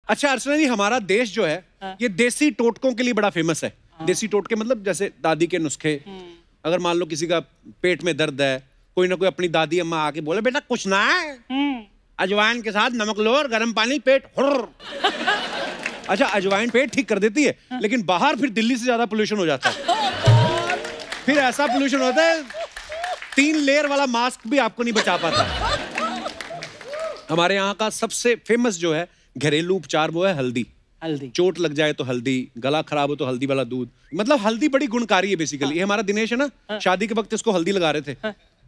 अच्छा अर्चना जी, हमारा देश जो है ये देसी टोटकों के लिए बड़ा फेमस है। देसी टोटके मतलब जैसे दादी के नुस्खे। अगर मान लो किसी का पेट में दर्द है, कोई ना कोई अपनी दादी अम्मा आके बोले बेटा कुछ ना है, अजवाइन के साथ नमक लो और गर्म पानी, पेट हुर्र। अच्छा अजवाइन पेट ठीक कर देती है, लेकिन बाहर फिर दिल्ली से ज्यादा पोल्यूशन हो जाता है। फिर ऐसा पोल्यूशन होता है 3 लेयर वाला मास्क भी आपको नहीं बचा पाता। हमारे यहाँ का सबसे फेमस जो है घरेलू उपचार वो है हल्दी। हल्दी, चोट लग जाए तो हल्दी, गला खराब हो तो हल्दी वाला दूध। मतलब हल्दी बड़ी गुणकारी है बेसिकली। ये हमारा दिनेश है ना, शादी के वक्त इसको हल्दी लगा रहे थे।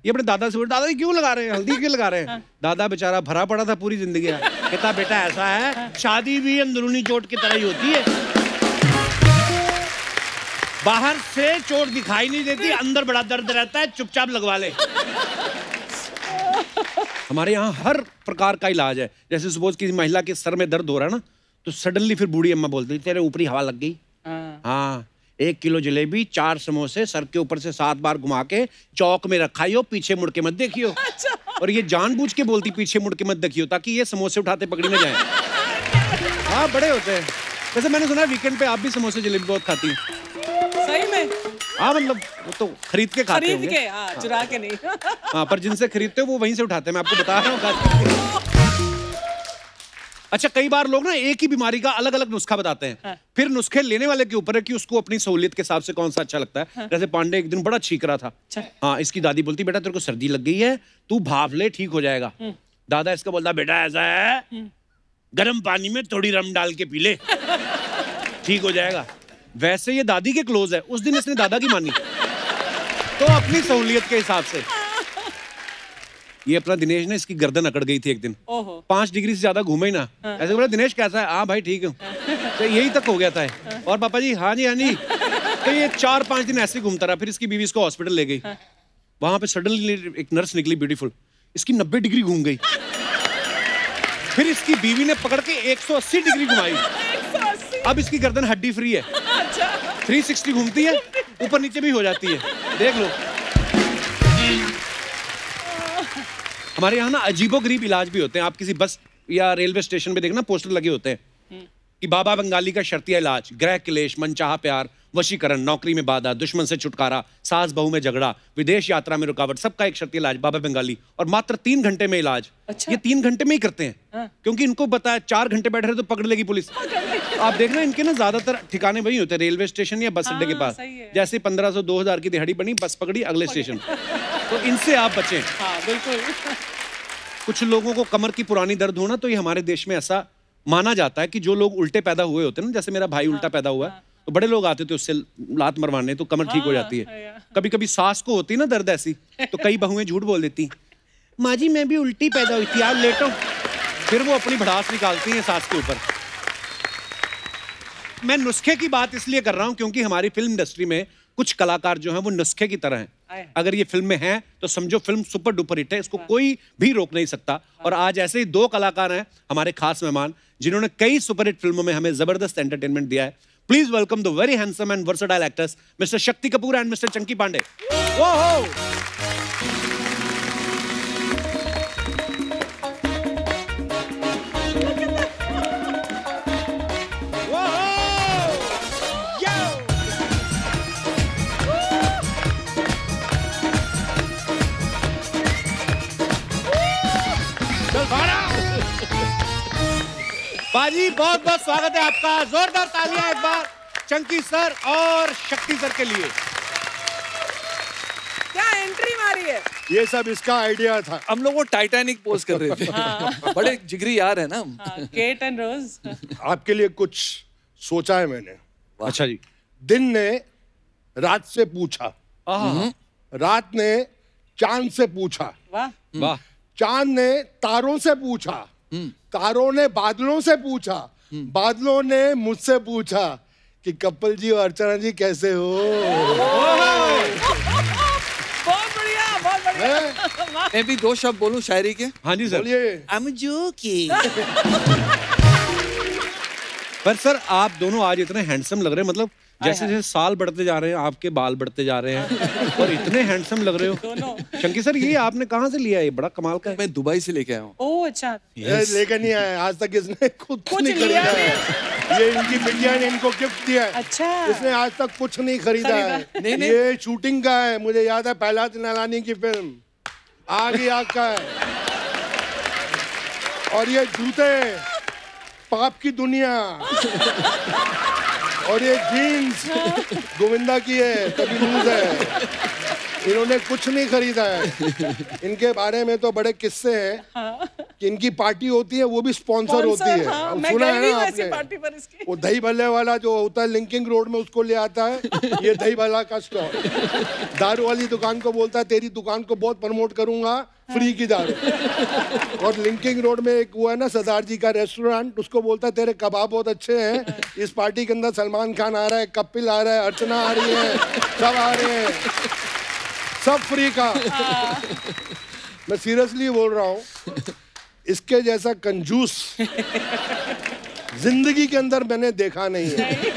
ये अपने दादा से बोले दादा क्यों लगा रहे हैं, हल्दी क्यों लगा रहे हैं? दादा बेचारा भरा पड़ा था पूरी जिंदगी। कहता बेटा ऐसा है, शादी भी अंदरूनी चोट की तरह ही होती है, बाहर से चोट दिखाई नहीं देती, अंदर बड़ा दर्द रहता है, चुपचाप लगवा ले। हमारे यहाँ हर प्रकार का इलाज है। जैसे सपोज किसी महिला के सर में दर्द हो रहा है ना, तो सडनली फिर बूढ़ी अम्मा बोलती तेरे ऊपरी हवा लग गई। हाँ 1 किलो जलेबी, 4 समोसे सर के ऊपर से 7 बार घुमा के चौक में रखाइयो, पीछे मुड़ के मत देखियो। अच्छा। और ये जानबूझ के बोलती पीछे मुड़ के मत देखियो, ताकि ये समोसे उठाते पकड़ी ना जाए। हाँ बड़े होते हैं। वैसे मैंने सुना है वीकेंड पे आप भी समोसे जलेबी बहुत खाती हैं। सही में? हाँ मतलब वो तो खरीद के खाते होंगे। खरीद के, हाँ, चुरा के नहीं। हाँ पर जिनसे खरीदते हो वो वहीं से उठाते हैं, मैं आपको बता रहा हूँ। अच्छा कई बार लोग ना एक ही बीमारी का अलग अलग नुस्खा बताते हैं। फिर नुस्खे लेने वाले के ऊपर है कि उसको अपनी सहूलियत के हिसाब से कौन सा अच्छा लगता है। जैसे पांडे एक दिन बड़ा छींक रहा था। हाँ इसकी दादी बोलती बेटा तेरे को सर्दी लग गई है, तू भाप ले ठीक हो जाएगा। दादा इसका बोलता बेटा ऐसा है, गर्म पानी में थोड़ी रम डाल के पी ले, ठीक हो जाएगा। वैसे ये दादी के क्लोज है, उस दिन इसने दादा की मानी, तो अपनी सहूलियत के हिसाब से। ये अपना दिनेश ना, इसकी गर्दन अकड़ गई थी एक दिन। 5 डिग्री से ज्यादा घूमे ही ना। ऐसे बोला दिनेश कैसा है? हाँ भाई ठीक हूँ। तो यही तक हो गया था। और पापा जी हाँ जी हाँ जी। तो ये 4-5 दिन ऐसे घूमता रहा। फिर इसकी बीवी इसको हॉस्पिटल ले गई। वहां पे सडनली एक नर्स निकली ब्यूटीफुल, इसकी 90 डिग्री घूम गई। फिर इसकी बीवी ने पकड़ के 180 डिग्री घुमाई। अब इसकी गर्दन हड्डी फ्री है। 360 घूमती है, ऊपर नीचे भी हो जाती है, देख लो। हमारे यहाँ ना अजीबोगरीब इलाज भी होते हैं। आप किसी बस या रेलवे स्टेशन पे देखना पोस्टर लगे होते हैं कि बाबा बंगाली का शर्तिया इलाज, ग्रह क्लेश, मनचाहा प्यार, वशीकरण, नौकरी में बाधा, दुश्मन से छुटकारा, सास बहू में झगड़ा, विदेश यात्रा में रुकावट, सबका एक शर्तिया इलाज बाबा बंगाली। और मात्र 3 घंटे में इलाज। अच्छा? ये 3 घंटे में ही करते हैं। क्योंकि इनको पता है 4 घंटे बैठे रहे तो पकड़ लेगी पुलिस। आप देखना इनके ना ज्यादातर ठिकाने वही होते हैं, रेलवे स्टेशन या बस अड्डे के पास। जैसे 1500-2000 की दिहाड़ी बनी, बस पकड़ी, अगले स्टेशन। तो इनसे आप बचें। हाँ बिल्कुल। कुछ लोगों को कमर की पुरानी दर्द होना, तो ये हमारे देश में ऐसा माना जाता है कि जो लोग उल्टे पैदा हुए होते हैं ना, जैसे मेरा भाई उल्टा पैदा हुआ है, तो बड़े लोग आते थे उससे लात मरवाने, तो कमर ठीक हो जाती है। कभी कभी सास को होती ना दर्द ऐसी, तो कई बहुएं झूठ बोल देती, माँ जी मैं भी उल्टी पैदा हुई थी, आप लेटो। फिर वो अपनी भड़ास निकालती है सास के ऊपर। मैं नुस्खे की बात इसलिए कर रहा हूं क्योंकि हमारी फिल्म इंडस्ट्री में कुछ कलाकार जो हैं वो नुस्खे की तरह हैं। अगर ये फिल्म में हैं तो समझो फिल्म सुपर डुपर हिट है, इसको कोई भी रोक नहीं सकता। और आज ऐसे ही 2 कलाकार हैं हमारे खास मेहमान, जिन्होंने कई सुपरहिट फिल्मों में हमें जबरदस्त एंटरटेनमेंट दिया है। Please welcome the very handsome and versatile actors mister Shakti Kapoor and mister Chunky Pandey. बाजी बहुत बहुत स्वागत है आपका, जोरदार तालियां एक बार चंकी सर और शक्ति सर के लिए। क्या एंट्री मारी है। ये सब इसका आइडिया था। हम लोग वो टाइटैनिक पोज कर रहे थे। हाँ। बड़े जिगरी यार है ना। हाँ, केट एंड रोज। आपके लिए कुछ सोचा है मैंने। अच्छा जी। दिन ने रात से पूछा, रात ने चांद से पूछा, वाह, चांद ने तारों से पूछा, तारों ने बादलों से पूछा, बादलों ने मुझसे पूछा कि कपिल जी और अर्चना जी कैसे हो। बहुत बढ़िया, बहुत बढ़िया। मैं भी 2 शब्द बोलूं शायरी के। हाँ जी सर। बोलिए। I'm joking। पर सर आप दोनों आज इतने हैंडसम लग रहे हैं, मतलब जैसे जैसे साल बढ़ते जा रहे हैं आपके बाल बढ़ते जा रहे हैं और इतने हैंडसम लग रहे हो। दोनों। चंकी सर ये आपने कहाँ से लिया? ये बड़ा कमाल का है। मैं दुबई से लेके आया हूँ। ओह अच्छा। लेकर नहीं आया आज तक, इसने खुद कुछ नहीं लिया खरीदा है। ये इनकी बिटिया ने इनको गिफ्ट दिया है। अच्छा। इसने आज तक कुछ नहीं खरीदा है। नहीं। ये शूटिंग का है, मुझे याद है पहलाज निलानी की फिल्म आग ही आग का है। और ये जूते पाप की दुनिया और ये जीन्स गोविंदा की है, कभी लूज है। इन्होंने कुछ नहीं खरीदा है। इनके बारे में तो बड़े किस्से हैं कि इनकी पार्टी होती है वो भी स्पॉन्सर होती है। हाँ, मैं सुना गई है भी ना हूँ ऐसी आपने? पार्टी पर इसकी। वो दही भल्ले वाला जो होता है लिंकिंग रोड में, उसको ले आता है ये दही भल्ला का स्टॉल। दारू वाली दुकान को बोलता है तेरी दुकान को बहुत प्रमोट करूंगा, फ्री की दारू। और लिंकिंग रोड में एक वो है ना सरदार जी का रेस्टोरेंट, उसको बोलता है तेरे कबाब बहुत अच्छे हैं, इस पार्टी के अंदर सलमान खान आ रहा है, कपिल आ रहा है, अर्चना आ रही है, सब आ रहे हैं, सब फ्री का। मैं सीरियसली बोल रहा हूँ, इसके जैसा कंजूस जिंदगी के अंदर मैंने देखा नहीं है।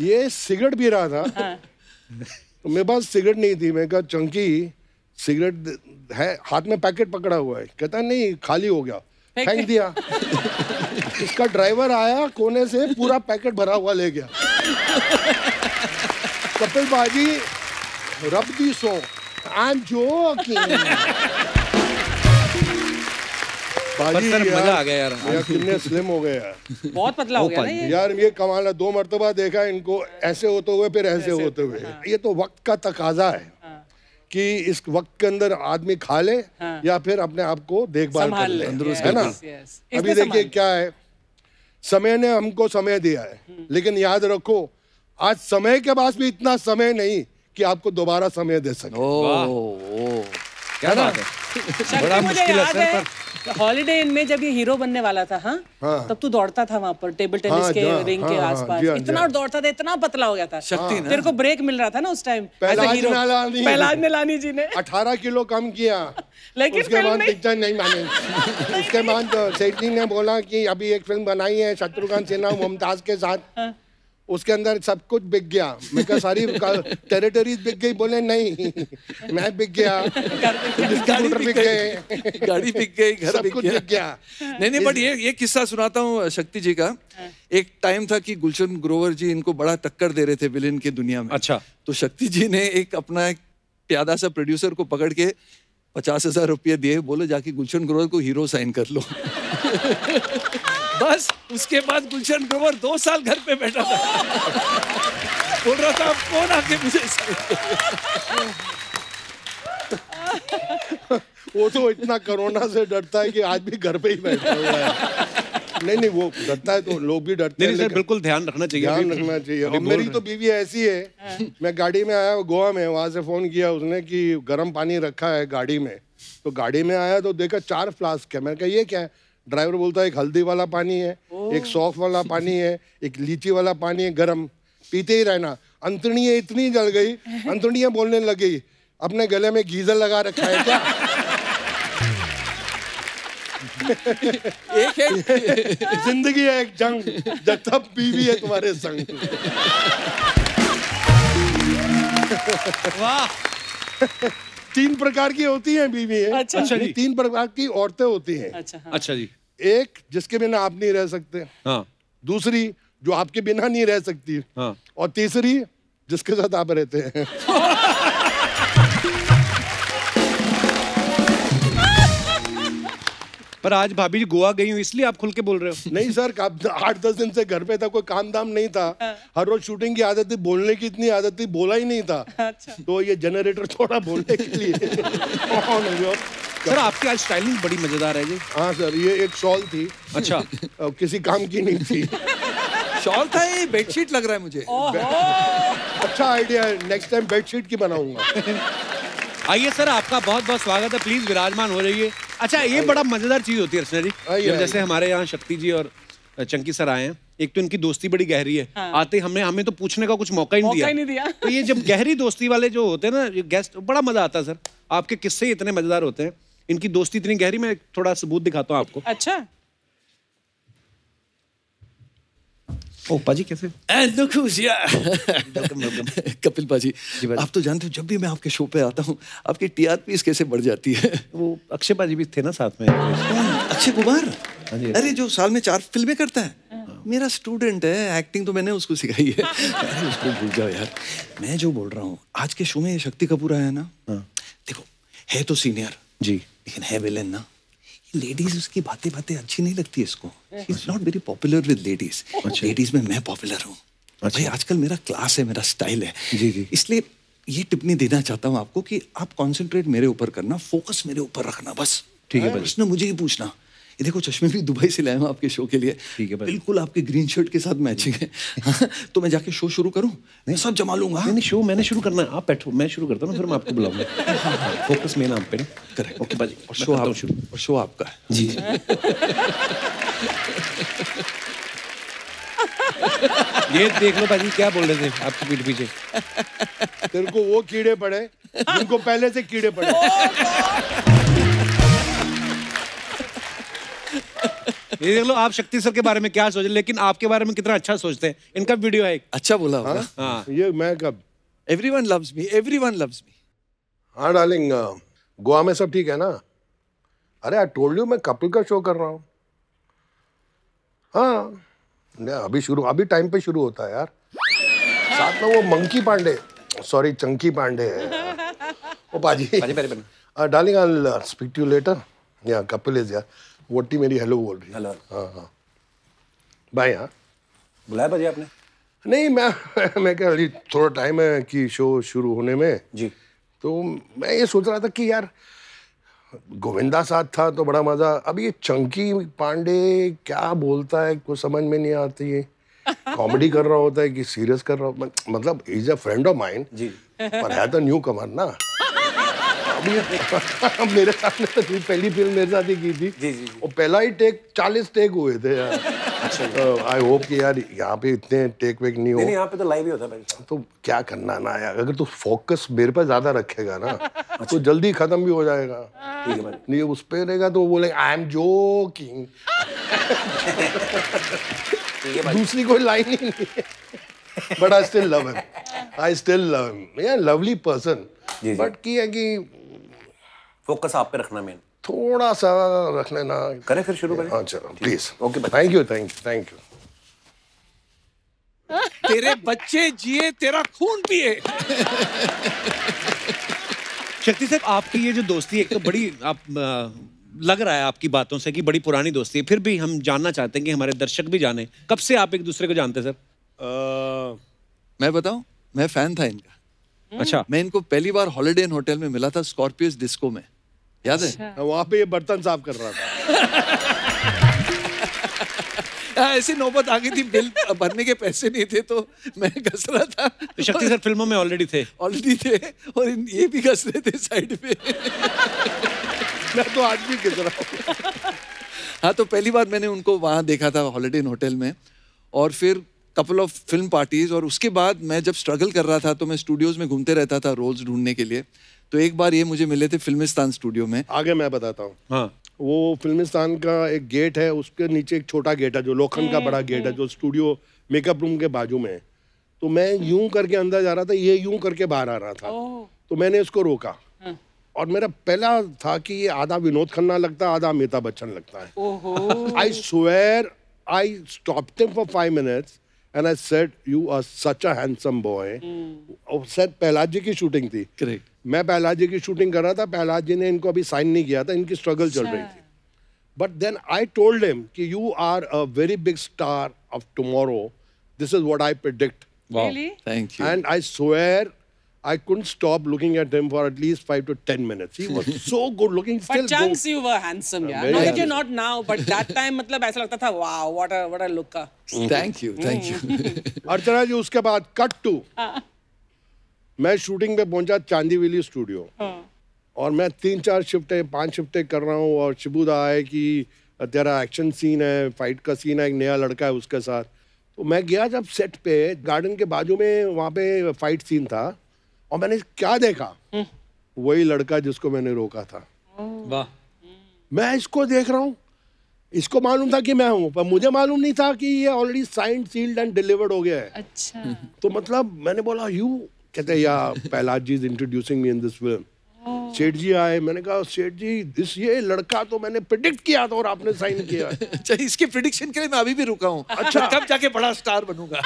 ये सिगरेट पी रहा था तो मेरे पास सिगरेट नहीं थी। मैं कहा चंकी सिगरेट है, हाथ में पैकेट पकड़ा हुआ है। कहता नहीं खाली हो गया, फेंक दिया। इसका ड्राइवर आया कोने से पूरा पैकेट भरा हुआ ले गया। कपिल बाजी रब दी सो आई एम जोकिंग। बाजी सर, यार, मजा आ गया यार। कितने स्लिम हो गए यार। बहुत पतला हो गया ना ये। यार ये कमाल है, 2 मर्तबा देखा इनको ऐसे होते हुए फिर ऐसे होते हुए। ये तो वक्त का तकाजा है कि इस वक्त के अंदर आदमी खा ले या फिर अपने आप को देखभाल कर ले, है ना। अभी देखिए क्या है, समय ने हमको समय दिया है, लेकिन याद रखो आज समय के पास भी इतना समय नहीं कि आपको दोबारा समय दे सके। क्या बात है। बड़ा मुझे मुश्किल है याद सर है पर। हॉलिडे इन में जब ये हीरो बनने वाला था, हाँ, तब तू दौड़ता था वहाँ पर टेबल टेनिस हाँ, के रिंग के हाँ, आसपास। जी हाँ, इतना दौड़ता था, इतना पतला हो गया था। शक्ति ना। तेरे को ब्रेक मिल रहा था ना उस टाइम। पहलाज निलानी जी ने 18 किलो कम किया, लेकिन उसके बाद पिक्चर नहीं माने। उसके बाद सेठ जी ने बोला कि अभी एक फिल्म बनाई है शत्रुघ्न सिन्हा मुमताज के साथ, उसके अंदर सब कुछ बिक गया। मैं कहा सारी टेरिटरीज बिक गई। बोले नहीं मैं बिक गया, डिस्ट्रीब्यूटर बिक गए, गाड़ी बिक गई, घर सब कुछ बिक गया। नहीं बट ये किस्सा सुनाता हूँ शक्ति जी का। एक टाइम था कि गुलशन ग्रोवर जी इनको बड़ा टक्कर दे रहे थे विलेन की दुनिया में। अच्छा। तो शक्ति जी ने एक प्यादा सा प्रोड्यूसर को पकड़ के 50,000 रुपये दिए, बोले जाके गुलशन ग्रोवर को हीरो साइन कर लो। बस उसके बाद गुलशन ग्रोवर 2 साल घर पे बैठा था। बोल रहा था अब कौन आके मुझे साइन करे। वो तो इतना कोरोना से डरता है कि आज भी घर पे ही बैठा हुआ है। नहीं वो डरता है तो लोग भी डरते हैं। नहीं सर, बिल्कुल ध्यान रखना चाहिए। ध्यान रखना चाहिए। और मेरी तो बीवी ऐसी है, मैं गाड़ी में आया गोवा में, वहां से फोन किया उसने कि गर्म पानी रखा है गाड़ी में। तो गाड़ी में आया तो देखा 4 फ्लास्क है। मैंने कहा ये क्या है? ड्राइवर बोलता है एक हल्दी वाला पानी है, एक सौंफ वाला पानी है, एक लीची वाला पानी है, गरम पीते ही रहना। अंतड़ियाँ इतनी जल गई, अंतड़ियाँ बोलने लगी अपने गले में गीजर लगा रखा है क्या? एक है जिंदगी है एक जंग, जब तक बीवी है तुम्हारे संग। वाह। 3 प्रकार की होती हैं बीवी है। अच्छा जी। 3 प्रकार की औरतें होती हैं। अच्छा हाँ। अच्छा जी। एक जिसके बिना आप नहीं रह सकते, हाँ दूसरी जो आपके बिना नहीं रह सकती, हाँ। और तीसरी जिसके साथ आप रहते हैं। पर आज भाभी जी गोवा गई हूँ इसलिए आप खुल के बोल रहे हो? नहीं सर, 8-10 दिन से घर पे था, कोई काम दाम नहीं था। हर रोज शूटिंग की आदत थी, बोलने की इतनी आदत थी, बोला ही नहीं था। अच्छा। तो ये जनरेटर थोड़ा बोलने के लिए ऑन हो गया। सर आपकी आज स्टाइलिंग बड़ी मजेदार है जी। हाँ सर, ये एक शॉल थी, अच्छा। किसी काम की नहीं थी। शॉल था, ये बेडशीट लग रहा है मुझे। अच्छा आइडिया है, नेक्स्ट टाइम बेडशीट की बनाऊंगा। आइए सर, आपका बहुत बहुत स्वागत है, प्लीज विराजमान हो जाइए। अच्छा, ये बड़ा मजेदार चीज होती है अर्चना जी, जब जैसे हमारे यहाँ शक्ति जी और चंकी सर आए हैं, एक तो इनकी दोस्ती बड़ी गहरी है। हाँ। आते हमें तो पूछने का कुछ मौका ही नहीं दिया। तो ये जब गहरी दोस्ती वाले जो होते हैं ना ये गेस्ट, बड़ा मजा आता है सर। आपके किस्से इतने मजेदार होते हैं, इनकी दोस्ती इतनी गहरी। मैं थोड़ा सबूत दिखाता हूँ आपको। अच्छा। ओ पाजी कैसे? कपिल पाजी, आप तो जानते हो जब भी मैं आपके शो पे आता हूँ आपकी टीआरपी कैसे बढ़ जाती है। वो अक्षय पाजी भी थे ना साथ में। अक्षय कुमार, हाँ जी। अरे जो साल में 4 फिल्में करता है, मेरा स्टूडेंट है, एक्टिंग तो मैंने उसको सिखाई है। अरे उसको भूल जाओ यार, मैं जो बोल रहा हूँ आज के शो में ये शक्ति कपूर आया ना, देखो है तो सीनियर जी, लेकिन है विलेन ना। लेडीज उसकी बातें अच्छी नहीं लगती इसको। He is not very popular with ladies. Ladies में मैं पॉपुलर हूँ। भाई आजकल मेरा क्लास है, मेरा स्टाइल है। जी जी। इसलिए ये टिप्पणी देना चाहता हूँ आपको कि आप कॉन्सेंट्रेट मेरे ऊपर करना, फोकस मेरे ऊपर रखना बस। ठीक है भाई। प्रश्न मुझे ही पूछना। ये देखो चश्मे भी दुबई से लाया हूँ आपके शो के लिए। ठीक है भाई। बिल्कुल आपके ग्रीन शर्ट के साथ मैचिंग है। हाँ, तो मैं जाके शो शुरू करूँ? मैं सब जमा लूंगा। नहीं शो मैंने शुरू करना है, आप बैठो, मैं शुरू करता हूँ, फिर मैं आपको बुलाऊंगा। फोकस मेन आप पे ना। करेक्ट। ओके बाजी, और शो आपका है। जी। ये देख लो बाजी क्या बोल रहे थे आपकी पीठ पीछे। तेरे को वो कीड़े पड़े जिनको पहले से कीड़े पड़े। ये देख लो आप शक्ति सर के बारे में क्या सोचे, लेकिन आपके बारे में कितना अच्छा सोचते हैं। इनका वीडियो है। अच्छा बोला होगा। हाँ। ये मैं कब? Everyone loves me, everyone loves me. हाँ डार्लिंग, गोवा में सब ठीक है ना? अरे आई टोल्ड यू मैं कपिल का शो कर रहा हूँ। हाँ अभी टाइम पे शुरू होता है यार। साथ में वो मंकी पांडे, सॉरी चंकी पांडे है। ओ पाजी darling I speak to you later. या कपिल इज यार। वोटी मेरी हेलो बोल रही है। हेलो। हाँ बाय। हाँ बुलाया बाजी आपने? नहीं मैं क्या, अभी थोड़ा टाइम है कि शो शुरू होने में जी। तो मैं ये सोच रहा था कि यार गोविंदा साथ था तो बड़ा मजा। अब ये चंकी पांडे क्या बोलता है कुछ समझ में नहीं आती है। कॉमेडी कर रहा होता है कि सीरियस कर रहा होता है। मतलब is a friend of mind ji, पर है तो न्यू कमर ना। अभी मेरे सामने तो पहली फिल्म मेरे साथ ही की थी जी जी। और पहला ही टेक 40 टेक हुए थे यार। अच्छा। आई होप कि यार यहाँ पे इतने टेक वेक नहीं हो। नहीं, यहाँ पे तो लाइव ही होता है भाई। तो क्या करना ना यार, अगर तू फोकस मेरे पर ज्यादा रखेगा ना तो जल्दी खत्म भी हो जाएगा। ठीक है भाई। नहीं उस पे रहेगा तो बोले आई एम जोकिंग। दूसरी कोई लाइन ही नहीं है। But I still love him, I still love him. यार लवली पर्सन। बट की है कि फोकस आप पे रखना मेन, थोड़ा सा रख लेना। करें फिर शुरू करें? हाँ चलो please. Okay thank you thank you thank you. तेरे बच्चे जिए तेरा खून पिए। शक्ति साहब आपकी ये जो दोस्ती एक तो बड़ी आप लग रहा है आपकी बातों से कि बड़ी पुरानी दोस्ती है, फिर भी हम जानना चाहते हैं कि हमारे दर्शक भी जाने कब से आप एक दूसरे को जानते हैं सर? मैं बताऊं, मैं फैन था इनका। अच्छा। मैं इनको पहली बार हॉलिडे इन होटल में मिला था, स्कॉर्पियोस डिस्को में, याद है? वहां पे ये बर्तन साफ कर रहा था। ऐसी नौबत आ गई थी, बिल भरने के पैसे नहीं थे तो मैं घस रहा था। तो शक्ति सर फिल्मों में ऑलरेडी थे और ये भी घस रहे थे साइड पे। मैं तो आज भी घस रहा हूँ। हाँ, तो पहली बार मैंने उनको वहां देखा था हॉलिडे इन होटल में, और फिर कपल ऑफ फिल्म पार्टीज। और उसके बाद मैं जब स्ट्रगल कर रहा था तो मैं स्टूडियोज में घूमते रहता था रोल्स ढूंढने के लिए। तो एक बार ये मुझे मिले थे फिल्मिस्तान स्टूडियो में। आगे मैं बताता हूँ। हाँ। वो फिल्मिस्तान का एक गेट है, उसके नीचे एक छोटा गेट है जो लोखंड का बड़ा गेट है जो स्टूडियो मेकअप रूम के बाजू में है। तो मैं यूं करके अंदर जा रहा था, ये यूं करके बाहर आ रहा था। तो मैंने इसको रोका और मेरा पहला था कि ये आधा विनोद खन्ना लगता है, आधा अमिताभ बच्चन लगता है। I swear I stopped him for 5 minutes and I said you are such a handsome boy। और शायद प्रहलाद जी की शूटिंग थी। करेक्ट। मैं प्रहलाद जी की शूटिंग कर रहा था, प्रहलाद जी ने इनको अभी साइन नहीं किया था, इनकी स्ट्रगल चल रही थी। But then I told him कि you are a very big star of tomorrow, this is what I predict. Really? Thank you. And I swear I couldn't stop looking at him for at least 5 to 10 minutes. He was so good looking. Still But chunks you were handsome, yeah. very No, that handsome. you're not now, but that time मतलब ऐसा लगता था, wow, what a look. Thank you thank you. Archana ji उसके बाद cut to मैं shooting पे पहुंचा चांदीविली studio और मैं 3-4 शिफ्टें 5 शिफ्टें कर रहा हूँ और शिबूदा है कि तेरा एक्शन सीन है, फाइट का सीन है, एक नया लड़का है उसके साथ। तो मैं गया जब सेट पे, गार्डन के बाजू में वहाँ पे फाइट सीन था और मैंने क्या देखा, वही लड़का जिसको मैंने रोका था। वाह। मैं इसको देख रहा हूँ, इसको मालूम था कि मैं हूँ, पर मुझे मालूम नहीं था कि ये already signed, sealed and delivered हो गया है। अच्छा। तो मतलब मैंने बोला यू, कहते हैं या Prahlad ji is introducing me in this film. Seth ji आए, मैंने कहा सेठ जी ये लड़का तो मैंने प्रेडिक्ट किया था और आपने साइन किया। अच्छा, इसके प्रेडिक्शन के लिए मैं अभी भी रुका हूँ। अच्छा, कब जाके बड़ा स्टार बनूंगा।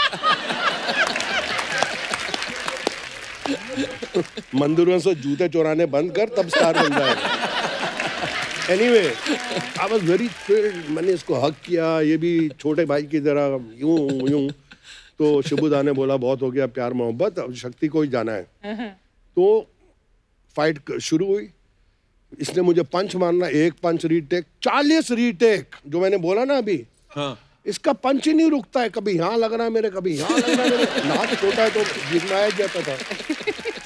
मंदिरों से जूते चुराने बंद कर, तब स्टार बन जाएगा। Anyway, I was very thrilled. मैंने इसको हक किया, ये भी छोटे भाई की तरह यूं यूं। तो शिबुदा ने बोला बहुत हो गया प्यार मोहब्बत, अब शक्ति को ही जाना है। तो फाइट शुरू हुई। इसने मुझे पंच मारना, एक पंच रीटेक, 40 रीटेक, जो मैंने बोला ना अभी। हाँ। इसका पंच ही नहीं रुकता है, कभी यहाँ लग रहा है मेरे, कभी यहाँ लग रहा है मेरे। नाक छोटा है तो गिरनाया जाता था।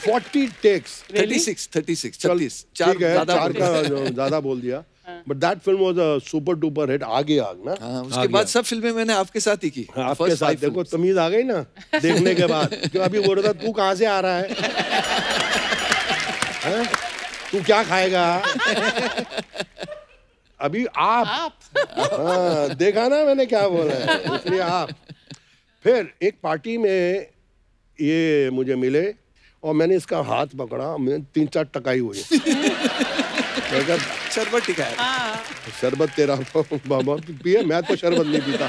40 टेक्स, 36 ठीक है, 4 का ज्यादा बोल दिया। But that film was a super duper hit. आगे आग ना। हाँ, उसके बाद सब फिल्में मैंने आपके साथ ही की। आपके साथ देखो, तमीज आ गई ना देखने के बाद। क्यों अभी बोल रहा था तू कहाँ से आ रहा है? तू क्या खाएगा? अभी आप। हाँ, देखा ना मैंने क्या बोला है, इसलिए आप। फिर एक पार्टी में ये मुझे मिले और मैंने इसका हाथ पकड़ा, मैं 3-4 टकाई हुई। शरबत टिकाया। शरबत तेरा बाबा पिए, मैं तो शरबत नहीं पीता।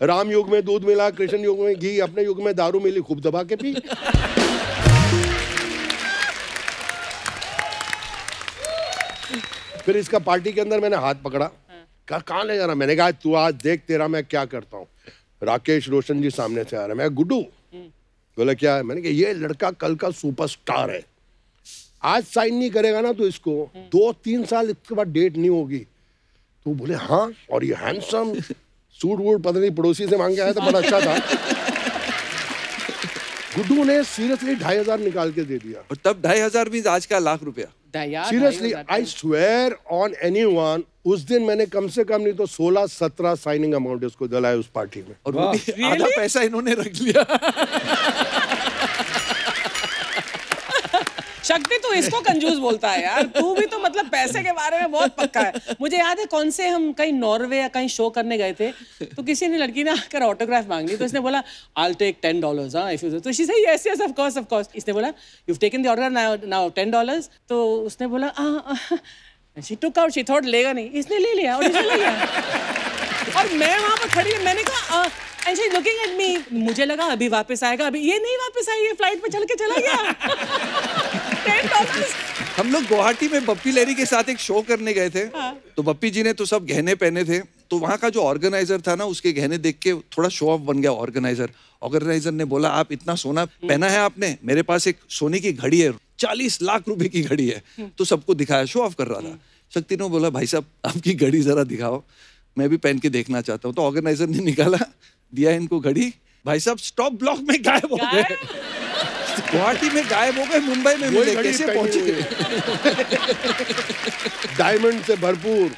राम युग में दूध मिला, कृष्ण युग में घी, अपने युग में दारू मिली, खूब दबा के पी। फिर इसका पार्टी के अंदर मैंने हाथ पकड़ा, कहा कहाँ ले जा रहा? मैंने कहा तू आज देख तेरा मैं क्या करता हूँ। राकेश रोशन जी सामने से आ रहे, मैं गुड्डू। बोला क्या है? मैंने कहा ये लड़का कल का सुपरस्टार है, आज साइन नहीं करेगा ना तो इसको 2-3 साल इसके बाद डेट नहीं होगी। तो बोले हाँ, और ये हैंडसम, सूट वूट पता नहीं पड़ोसी से मांग के आया था, बड़ा अच्छा था। गुड्डू ने सीरियसली 2,500 निकाल के दे दिया। और तब 2,500 मीन्स आज का ₹1,00,000। Seriously, I swear on anyone, उस दिन मैंने कम से कम नहीं तो 16-17 साइनिंग अमाउंट इसको दिलाए उस पार्टी में। और आधा पैसा इन्होंने रख लिया। शक्ति तू इसको कंजूस बोलता है यार, तू भी तो मतलब पैसे के बारे में बहुत पक्का है। मुझे याद है कौन से हम कहीं नॉर्वे या कहीं शो करने गए थे, तो किसी ने लड़की ने आकर ऑटोग्राफ मांगी, तो इसने बोला I'll take $10, हाँ इफ यू, तो she said yes yes of course। इसने बोला you've taken the autograph now $10, तो उसने बोला she took out, she thought लेगा नहीं, इसने ले लिया और इसने ले लिया। और मैं वहाँ पर खड़ी, मैंने कहा and she's looking at me, मुझे लगा अभी वापस आएगा, अभी ये नहीं वापस आई, ये फ्लाइट पे चल के चला गया। $10। हम लोग गुवाहाटी में बप्पी लहरी के साथ एक शो करने गए थे। तो बप्पी जी ने तो सब गहने पहने थे, तो वहाँ का जो ऑर्गेनाइजर था ना, उसके गहने देख के थोड़ा शो ऑफ बन गया ऑर्गेनाइजर ने बोला आप इतना सोना पहना है आपने, मेरे पास एक सोने की घड़ी है, 40 लाख रुपए की घड़ी है। तो सबको दिखाया, शो ऑफ कर रहा था। शक्ति ने बोला भाई साहब आपकी घड़ी जरा दिखाओ, मैं भी पहन के देखना चाहता हूँ। तो ऑर्गेनाइजर ने निकाला, दिया इनको घड़ी, भाई साहब स्टॉप ब्लॉक में गायब हो गए। गुवाहाटी में गायब हो गए, मुंबई में मिले, कैसे पहुंचे? डायमंड से भरपूर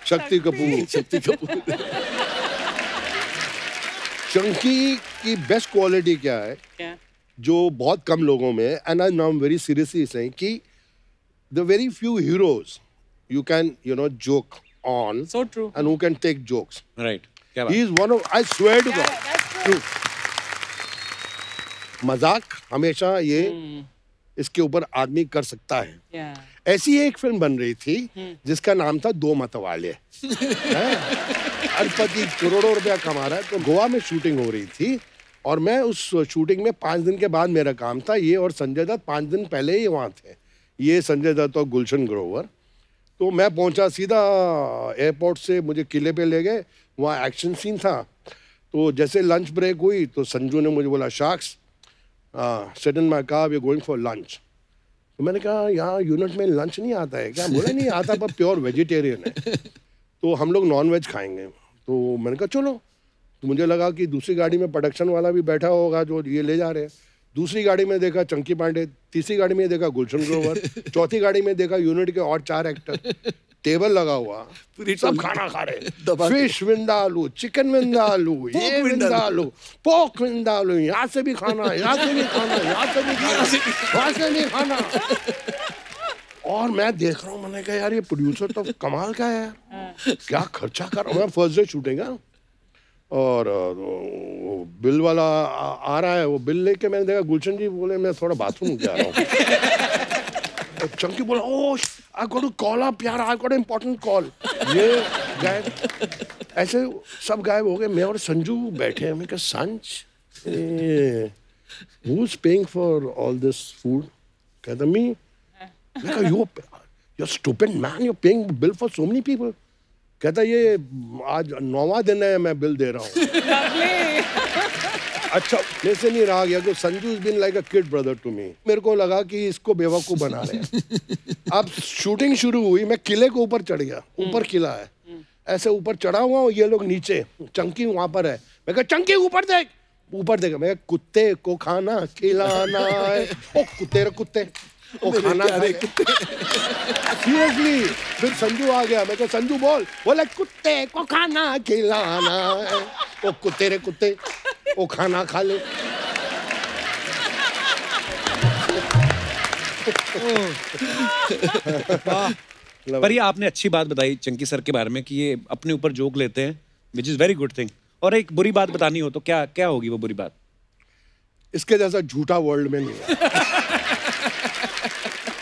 शक्ति कपूर। चंकी की बेस्ट क्वालिटी क्या है? जो बहुत कम लोगों में, and I now very seriously saying कि the very few heroes you can joke on, so true, and who can take jokes, right? He is one of, I swear to God, true. मजाक हमेशा ये इसके ऊपर आदमी कर सकता है। ऐसी एक फिल्म बन रही थी जिसका नाम था दो मतवाले। अरबपति करोड़ों रुपया कमा रहा है। तो गोवा में शूटिंग हो रही थी और मैं उस शूटिंग में 5 दिन के बाद मेरा काम था। ये और संजय दत्त 5 दिन पहले ही वहाँ थे, ये संजय दत्त और गुलशन ग्रोवर। तो मैं पहुंचा सीधा एयरपोर्ट से, मुझे किले पे ले गए, वहाँ एक्शन सीन था। तो जैसे लंच ब्रेक हुई तो संजू ने मुझे बोला Chunks sit in my car, we are going for lunch. तो मैंने कहा यहाँ यूनिट में लंच नहीं आता है क्या? बोला नहीं आता, पर प्योर वेजिटेरियन है, तो हम लोग नॉन वेज खाएंगे। तो मैंने कहा चलो। तो मुझे लगा कि दूसरी गाड़ी में प्रोडक्शन वाला भी बैठा होगा जो ये ले जा रहे हैं। दूसरी गाड़ी में देखा चंकी पांडे, तीसरी गाड़ी में देखा गुलशन ग्रोवर, चौथी गाड़ी में देखा यूनिट के और 4 एक्टर। टेबल लगा हुआ, सब खाना खा रहे, फिश विंदालू, चिकन विंदालू, ये विंदालू, पोर्क विंदालू, यहाँ से भी खाना, यहाँ से भी खाना, यहाँ से भी खाना, वहाँ से भी खाना। और मैं देख रहा हूँ, मैंने कहा यार ये प्रोड्यूसर तो कमाल का है। क्या खर्चा कर रहा हूँ, फर्स्ट डे शूटिंग है और वो बिल वाला आ रहा है, वो बिल लेके मैंने देखा गुलशन जी बोले मैं थोड़ा बाथरूम जा रहा हूँ। चंकी बोला oh I got to call up यार, आई गॉट इम्पोर्टेंट कॉल। ये गायब, ऐसे सब गायब हो गए। मैं और संजू बैठे हैं, मैं कहा संज who is paying for all this food? कहता मी। मैं कहा you're stupid man, you're paying bill for so many people. कहता ये आज 9वां दिन है मैं बिल दे रहा हूँ। अच्छा मेरे से नहीं रहा गया कि Sanju has been like a kid brother to me. मेरे को लगा कि इसको बेवकूफ बना रहे हैं। अब शूटिंग शुरू हुई, मैं किले के ऊपर चढ़ गया, ऊपर किला है, ऐसे ऊपर चढ़ा हुआ हूँ, ये लोग नीचे, चंकी वहां पर है। मैं कहा चंकी ऊपर देख, ऊपर देखा, मैं कुत्ते को खाना खिलाना है, ओ कुत्ते रे कुत्ते ओ खाना सीरियसली। फिर संजू आ गया, मैं कहा संजू बोल, बोले कुत्ते को खाना खिलाना है, ओ कुत्ते रे कुत्ते ओ खाना खा ले। पर ये आपने अच्छी बात बताई चंकी सर के बारे में कि ये अपने ऊपर जोक लेते हैं, which is very good thing. और एक बुरी बात बतानी हो तो क्या क्या होगी वो बुरी बात? इसके जैसा झूठा वर्ल्ड में नहीं है।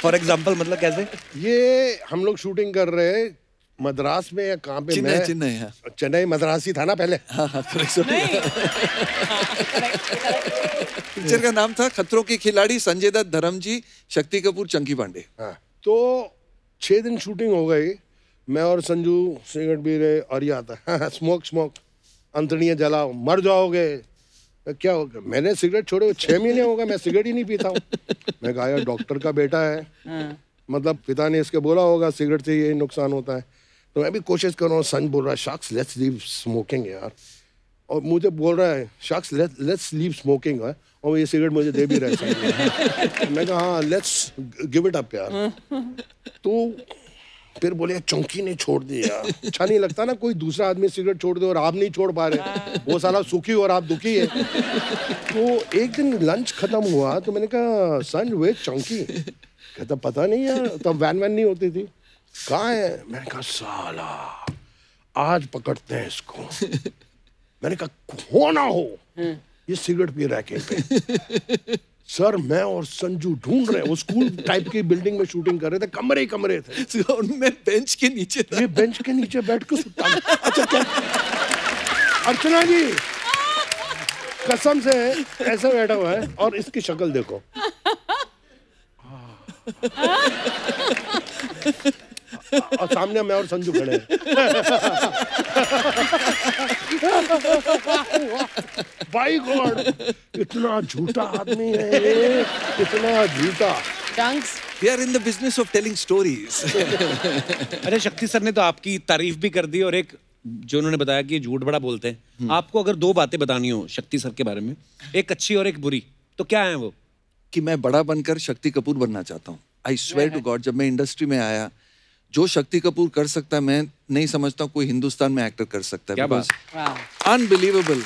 फॉर एग्जाम्पल मतलब कैसे? ये हम लोग शूटिंग कर रहे हैं मद्रास में या कहाँ पे? चेन्नई मद्रासी था ना पहले। पिक्चर का नाम था खतरों के खिलाड़ी, संजय दत्त, धर्मजी, शक्ति कपूर, चंकी पांडे। हाँ, तो 6 दिन शूटिंग हो गई, मैं और संजू सिगरेट पी रहे और ये आता स्मोक अंतड़ियाँ जलाओ मर जाओगे। क्या हो गया? मैंने सिगरेट छोड़े 6 महीने हो गए, मैं सिगरेट ही नहीं पीता हूँ। मैं कहा यार डॉक्टर का बेटा है, मतलब पिता ने इसके बोला होगा सिगरेट से ये नुकसान होता है, तो मैं भी कोशिश कर रहा हूँ। संज बोल रहा है शख्स लेट्स लीव स्मोकिंग यार, और मुझे बोल रहा है शख्स लेट्स लीव स्मोकिंग है, और ये सिगरेट मुझे दे भी रहा है। मैं कहा हाँ लेट्स गिव इट अप यार। तो फिर बोले चंकी ने छोड़ दिया। अच्छा नहीं लगता ना कोई दूसरा आदमी सिगरेट छोड़ दे और आप नहीं छोड़ पा रहे, वो साला सुखी और आप दुखी है। तो एक दिन लंच खत्म हुआ तो मैंने कहा संज वे चंकी? कहता पता नहीं यार, तब वैन नहीं होती थी, कहाँ है? मैंने कहा साला आज पकड़ते हैं इसको। मैंने कहा हो ना हो ये सिगरेट पी रहा है कहीं पे। सर मैं और संजू ढूंढ रहे हैं, वो स्कूल टाइप की बिल्डिंग में शूटिंग कर रहे थे, कमरे ही कमरे थे, उनमें बेंच के नीचे था। ये बेंच के नीचे बैठ के सुता। अच्छा क्या अर्चना जी कसम से ऐसा बैठा हुआ है और इसकी शक्ल देखो। और सामने मैं और संजू खड़े हैं। बाय गॉड इतना झूठा आदमी है ये, इतना झूठा। We are in the business of telling stories. अरे शक्ति सर ने तो आपकी तारीफ भी कर दी और एक जो उन्होंने बताया कि झूठ बड़ा बोलते हैं। आपको अगर 2 बातें बतानी हो शक्ति सर के बारे में, एक अच्छी और एक बुरी, तो क्या है वो? कि मैं बड़ा बनकर शक्ति कपूर बनना चाहता हूँ। आई स्वेयर टू गॉड, जब मैं इंडस्ट्री में आया, जो शक्ति कपूर कर सकता है मैं नहीं समझता कोई हिंदुस्तान में एक्टर कर सकता है। क्या बात? अनबिलीवेबल।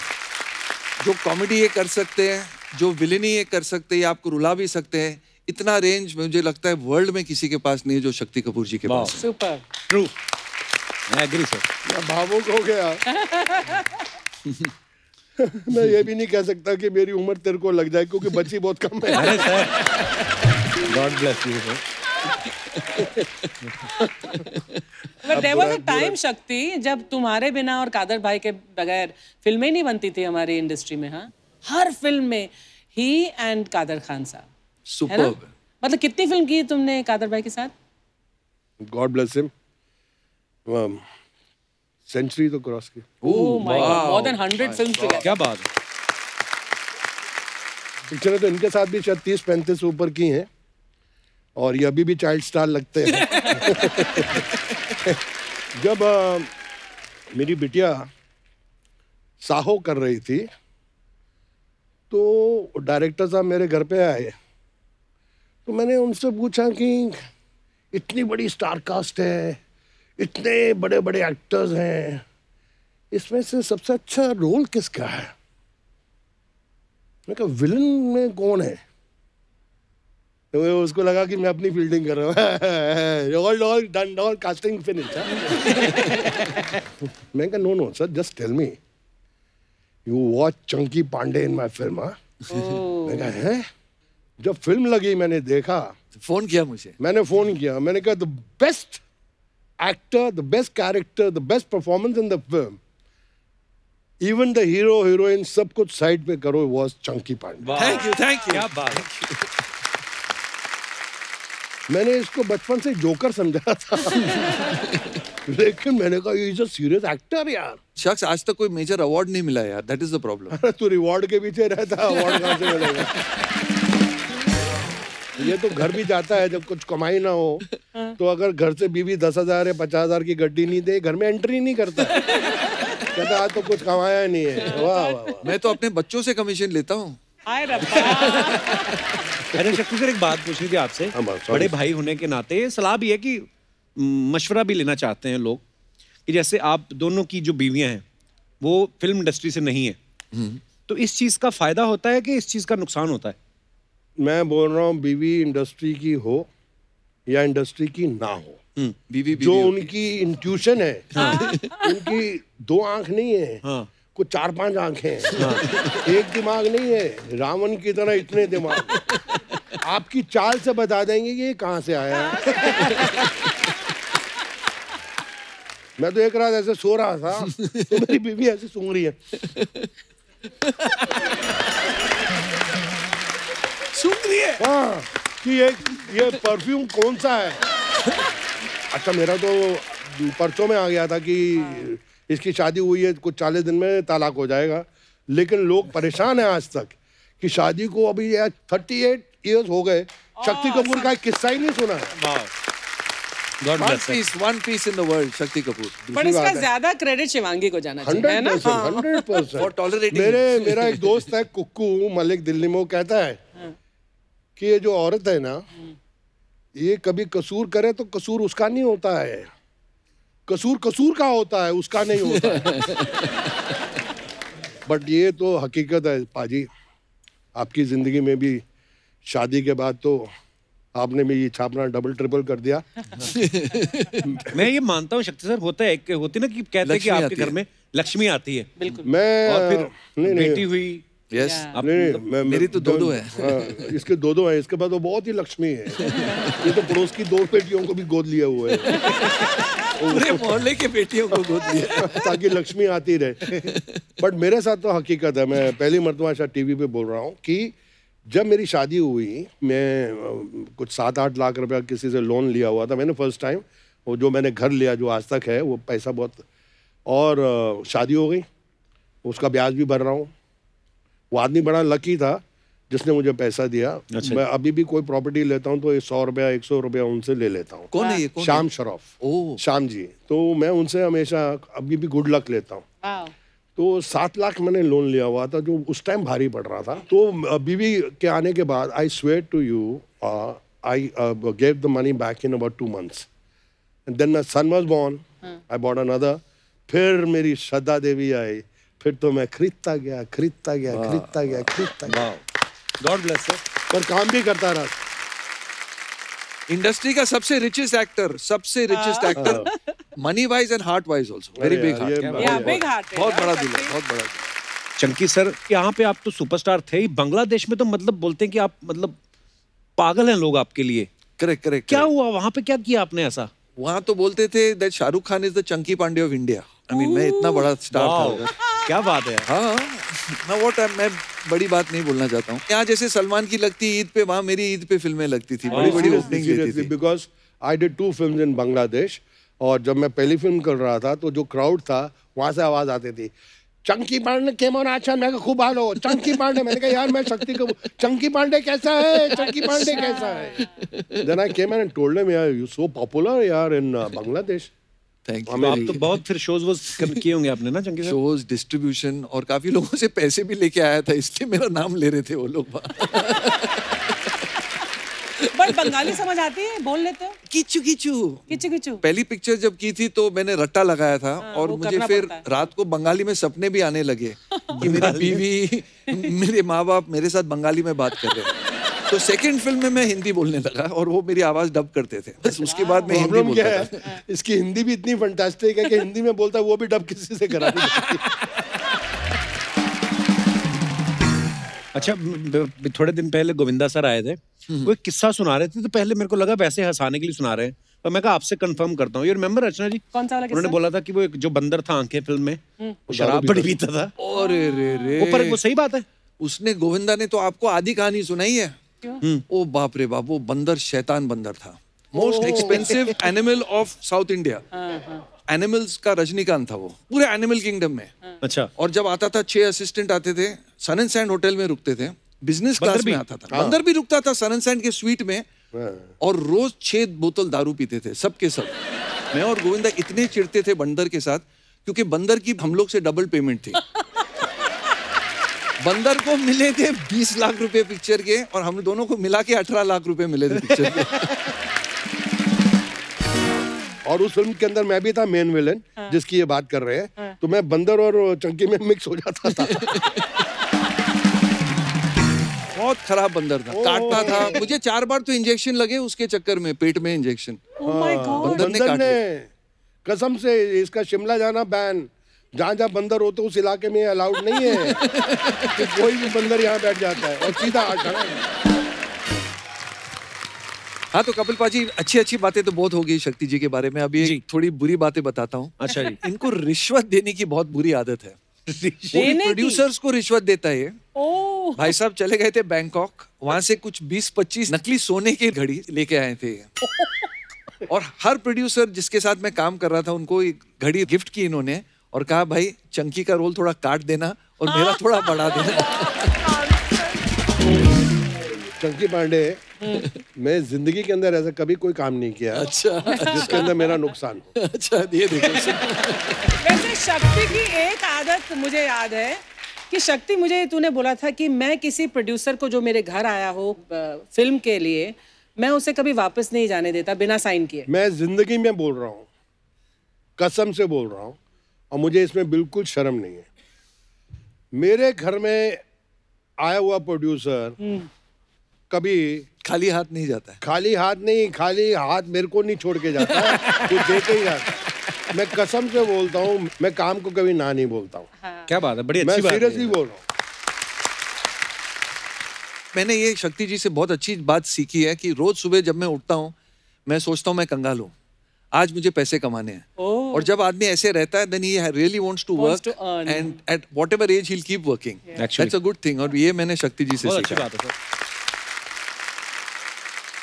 जो कॉमेडी ये कर सकते हैं, जो विलेनी ये कर सकते हैं, ये आपको रुला भी सकते हैं, इतना रेंज मुझे लगता है वर्ल्ड में किसी के पास नहीं है जो शक्ति कपूर जी के पास। सुपर ट्रू, मैं एग्री सर। मैं भावुक हो गया। मैं ये भी नहीं कह सकता कि मेरी उम्र तेरे को लग जाए क्योंकि बच्ची बहुत कम है। अरे sir God bless you sir. But there was a time शक्ति जब तुम्हारे बिना और कादर भाई के बगैर फिल्में नहीं बनती थी हमारी इंडस्ट्री में। हाँ, हर फिल्म में ही एंड कादर खान साहब। सुपर्ब। मतलब कितनी फिल्म की तुमने कादर भाई के साथ? गॉड ब्लेस हिम, सेंचुरी तो क्रॉस की। Oh my God, more than 100 films together। क्या बात है। पिक्चरें तो इनके साथ भी शायद 30-35 ऊपर की हैं और ये अभी भी चाइल्ड स्टार लगते हैं। जब मेरी बिटिया साहो कर रही थी तो डायरेक्टर साहब मेरे घर पे आए, तो मैंने उनसे पूछा कि इतनी बड़ी स्टार कास्ट है, इतने बड़े बड़े एक्टर्स हैं, इसमें से सबसे अच्छा रोल किसका है? मैं कहा विलन में कौन है? तो उसको लगा कि मैं अपनी फील्डिंग कर रहा हूँ। All done, all casting finish. मैं कहा no sir, just tell me you watch Chunky Pandey in my film. मैं कहा है? जब फिल्म लगी मैंने देखा, फोन किया मुझे, मैंने फोन किया, मैंने कहा the best actor, the best character, the best performance in the film, even the hero heroine सब कुछ साइड पे करो, was Chunky Pandey. Thank you क्या बात है। मैंने इसको बचपन से जोकर समझा था लेकिन मैंने कहा ये इज अ सीरियस एक्टर यार। शख्स आज तक कोई मेजर अवार्ड नहीं मिला यार, दैट इज द प्रॉब्लम। अरे तू रिवॉर्ड के पीछे रहता, अवार्ड कहाँ से मिलेगा? ये तो घर भी जाता है जब कुछ कमाई ना हो, तो अगर घर से बीवी 10,000 या 50,000 की गड्डी नहीं दे, घर में एंट्री नहीं करता है। कहता आज तो कुछ कमाया नहीं है। वाह वाह वाह। मैं तो अपने बच्चों से कमीशन लेता हूँ। अरे शक्ति सर, एक बात पूछनी थी आपसे। बड़े भाई होने के नाते सलाह भी है कि मशवरा भी लेना चाहते हैं लोग कि जैसे आप दोनों की जो बीवियां हैं वो फिल्म इंडस्ट्री से नहीं है, तो इस चीज का फायदा होता है कि इस चीज का नुकसान होता है? मैं बोल रहा हूँ बीवी इंडस्ट्री की हो या इंडस्ट्री की ना हो, बीवी जो उनकी इंट्यूशन है, उनकी 2 आंख नहीं है, हाँ। कुछ 4-5 आंखें हैं, एक दिमाग नहीं है, रावण की तरह इतने दिमाग। आपकी चाल से बता देंगे कि ये कहाँ से आया है। मैं तो एक रात ऐसे सो रहा था तो मेरी बीवी ऐसे सूंघ रही है। सूंघ रही है? हाँ, कि ये परफ्यूम कौन सा है। अच्छा, मेरा तो परसों में आ गया था कि इसकी शादी हुई है, कुछ 40 दिन में तलाक हो जाएगा, लेकिन लोग परेशान हैं आज तक कि शादी को अभी 38 इयर्स हो गए, शक्ति कपूर का एक किस्सा ही नहीं सुना है। One piece in the world, Shakti Kapoor. पर इसका ज्यादा क्रेडिट शिवांगी को जाना चाहिए, है ना? 100%। For tolerating मेरा एक दोस्त है कुक्कू मलिक, दिल्ली में, वो कहता है कि ये जो औरत है ना, ये कभी कसूर करे तो कसूर उसका नहीं होता है, कसूर कसूर का होता है, उसका नहीं होता है। बट ये तो हकीकत है पाजी, आपकी जिंदगी में भी शादी के बाद तो आपने भी ये छापना डबल ट्रिपल कर दिया। मैं ये मानता हूँ शक्ति सर, होता है, होती ना कि कहते हैं कि आपके घर में लक्ष्मी आती है। बिल्कुल। मैं और फिर नहीं, बेटी हुई। यस, नहीं, मेरी तो 2 हैं। इसके 2 हैं, इसके बाद तो बहुत ही लक्ष्मी है। ये तो पड़ोस की 2 बेटियों को भी गोद लिया हुआ है। पूरे मोहल्ले के बेटियों को गोद लिया ताकि लक्ष्मी आती रहे। बट मेरे साथ तो हकीकत है, मैं पहली मरतबा शायद टीवी पे बोल रहा हूँ कि जब मेरी शादी हुई, मैं कुछ 7-8 लाख रुपया किसी से लोन लिया हुआ था मैंने फर्स्ट टाइम। वो जो मैंने घर लिया जो आज तक है, वो पैसा बहुत, और शादी हो गई, उसका ब्याज भी भर रहा हूँ। वो आदमी बड़ा लकी था जिसने मुझे पैसा दिया। अच्छा। मैं अभी भी कोई प्रॉपर्टी लेता हूँ तो 100 रुपया 100 रुपया उनसे ले लेता हूँ। कौन है ये? कौन श्याम है? शरफ। ओह, श्याम जी। तो मैं उनसे हमेशा अभी भी गुड लक लेता हूँ। तो 7 लाख मैंने लोन लिया हुआ था, जो उस टाइम भारी पड़ रहा था। तो बीवी के आने के बाद I swear to you, I gave the money back in about 2 months, and then my son was born, I bought another. फिर मेरी श्रद्धा देवी आई, फिर तो मैं खरीदता गया। God bless sir. पर काम भी करता रहा। इंडस्ट्री का सबसे richest actor, money wise and heart wise also, very big heart. Big heart, बहुत बड़ा दिल है, बहुत बड़ा दिल। चंकी सर, यहाँ पे आप तो सुपरस्टार थे ही, बांग्लादेश में तो मतलब बोलते हैं कि आप मतलब पागल हैं लोग आपके लिए। करेक्ट। क्या हुआ वहां पे, क्या किया आपने ऐसा? वहां तो बोलते थे that Shahrukh Khan is the Chunky Pandey of India. I mean, मैं इतना बड़ा स्टार था उधर। क्या बात है। हाँ, मैं बड़ी बात नहीं बोलना चाहता हूँ। यहाँ जैसे सलमान की लगती ईद पे, वहाँ मेरी ईद पे फिल्में लगती थी, बड़ी ओपनिंग देती थी। बिकॉज आई डिड 2 films इन बांग्लादेश, और जब मैं पहली फिल्म कर रहा था तो जो क्राउड था वहां से आवाज आती थी, Chunky Pandey came on action. मैं खूब हालो चंकी पांडे। मैंने कहा यार मैं शक्ति को, चंकी पांडे कैसा है, चंकी पांडे कैसा है। Then I came and told him, यार यू सो पॉपुलर यार इन बांग्लादेश। Thank you. आप तो बहुत फिर शोज किए होंगे आपने ना चंकी सर? शोज, डिस्ट्रीब्यूशन, और काफी लोगों से पैसे भी लेके आया था, इसलिए मेरा नाम ले रहे थे वो लोग। बट बंगाली समझ आती है, बोल लेते हो? किचू। पहली पिक्चर जब की थी तो मैंने रट्टा लगाया था, और मुझे फिर रात को बंगाली में सपने भी आने लगे कि मेरी बीवी, मेरे माँ बाप मेरे साथ बंगाली में बात कर रहे हैं। तो सेकंड फिल्म में मैं हिंदी बोलने लगा और वो मेरी आवाज डब करते थे, बस उसके बाद मैं हिंदी प्रॉब्लम बोलता क्या था। है, इसकी हिंदी भी इतनी फंटास्टिक है कि हिंदी में बोलता है वो भी डब किसी से करा नहीं सकती। अच्छा, थोड़े दिन पहले गोविंदा सर आए थे, वो एक किस्सा सुना रहे थे, तो पहले मेरे को लगा वैसे हंसाने के लिए सुना रहे हैं, तो मैं कहा आपसे कंफर्म करता हूँ। ये रिमेम्बर रचना जी? कौन सा वाला उन्होंने किस्सा? बोला था कि वो एक जो बंदर था आंखें फिल्म में, वो शराब बड़ी पीता था। अरे रे वो पर वो सही बात है। उसने, गोविंदा ने तो आपको आधी कहानी सुनाई है। ओ बाप रे बाप, वो बंदर शैतान बंदर था। Most expensive animal of south India. Animals का रजनीकांत था वो, पूरे एनिमल किंगडम में। अच्छा। और जब आता था 6 असिस्टेंट आते थे, सन एंड सैंड होटल में रुकते थे, बिजनेस क्लास में आता था। बंदर भी रुकता था सन एंड सैंड के स्वीट में, और रोज 6 बोतल दारू पीते थे सबके सब। मैं और गोविंदा इतने चिढ़ते थे बंदर के साथ, क्योंकि बंदर की हम लोग से डबल पेमेंट थी। बंदर को मिले थे 20 लाख रुपए पिक्चर के, और हम दोनों को मिला के 18 लाख रुपए मिले थे पिक्चर के। और उस फिल्म के अंदर मैं भी था मेन विलेन, जिसकी ये बात कर रहे हैं। तो मैं बंदर और चंकी में मिक्स हो जाता था। बहुत खराब बंदर था, काटता था मुझे। 4 बार तो इंजेक्शन लगे उसके चक्कर में, पेट में इंजेक्शन। बंदर ने कसम से, इसका शिमला जाना बैन, जहाँ जहाँ बंदर होते उस इलाके में अलाउड नहीं है कि कोई भी बंदर यहाँ बैठ जाता है और सीधा खड़ा है। हाँ, तो कपिल पाजी, अच्छी बातें तो बहुत हो गई शक्ति जी के बारे में। अभी एक थोड़ी बुरी बातें बताता हूँ। अच्छा जी। इनको रिश्वत देने की बहुत बुरी आदत है। प्रोड्यूसर्स को रिश्वत देता है ये। भाई साहब चले गए थे बैंकॉक, वहां से कुछ 20-25 नकली सोने की घड़ी लेके आए थे। और हर प्रोड्यूसर जिसके साथ मैं काम कर रहा था, उनको एक घड़ी गिफ्ट की इन्होंने, और कहा भाई चंकी का रोल थोड़ा काट देना और मेरा थोड़ा बढ़ा देना। चंकी पांडे, मैं जिंदगी के अंदर ऐसा कभी कोई काम नहीं किया अच्छा, जिसके अंदर मेरा नुकसान हो। अच्छा, ये देखो। वैसे शक्ति की एक आदत मुझे याद है कि शक्ति, मुझे तूने बोला था कि मैं किसी प्रोड्यूसर को जो मेरे घर आया हो फिल्म के लिए, मैं उसे कभी वापस नहीं जाने देता बिना साइन किए। मैं जिंदगी में बोल रहा हूँ, कसम से बोल रहा हूँ, और मुझे इसमें बिल्कुल शर्म नहीं है। मेरे घर में आया हुआ प्रोड्यूसर कभी खाली हाथ नहीं जाता है। खाली हाथ मेरे को नहीं छोड़ के जाता है, कुछ दे के ही जाता। मैं कसम से बोलता हूँ, मैं काम को कभी ना नहीं बोलता हूँ। क्या बात है, बड़ी अच्छी मैं बात है। सीरियसली बोल रहा हूँ। मैंने ये शक्ति जी से बहुत अच्छी बात सीखी है कि रोज सुबह जब मैं उठता हूँ, मैं सोचता हूँ मैं कंगाल हूँ, आज मुझे पैसे कमाने हैं। और जब आदमी ऐसे रहता है, then he really wants to work, and at whatever age he'll keep working. That's a good thing. और ये मैंने शक्ति जी से बहुत अच्छी सीखा। बात है सर।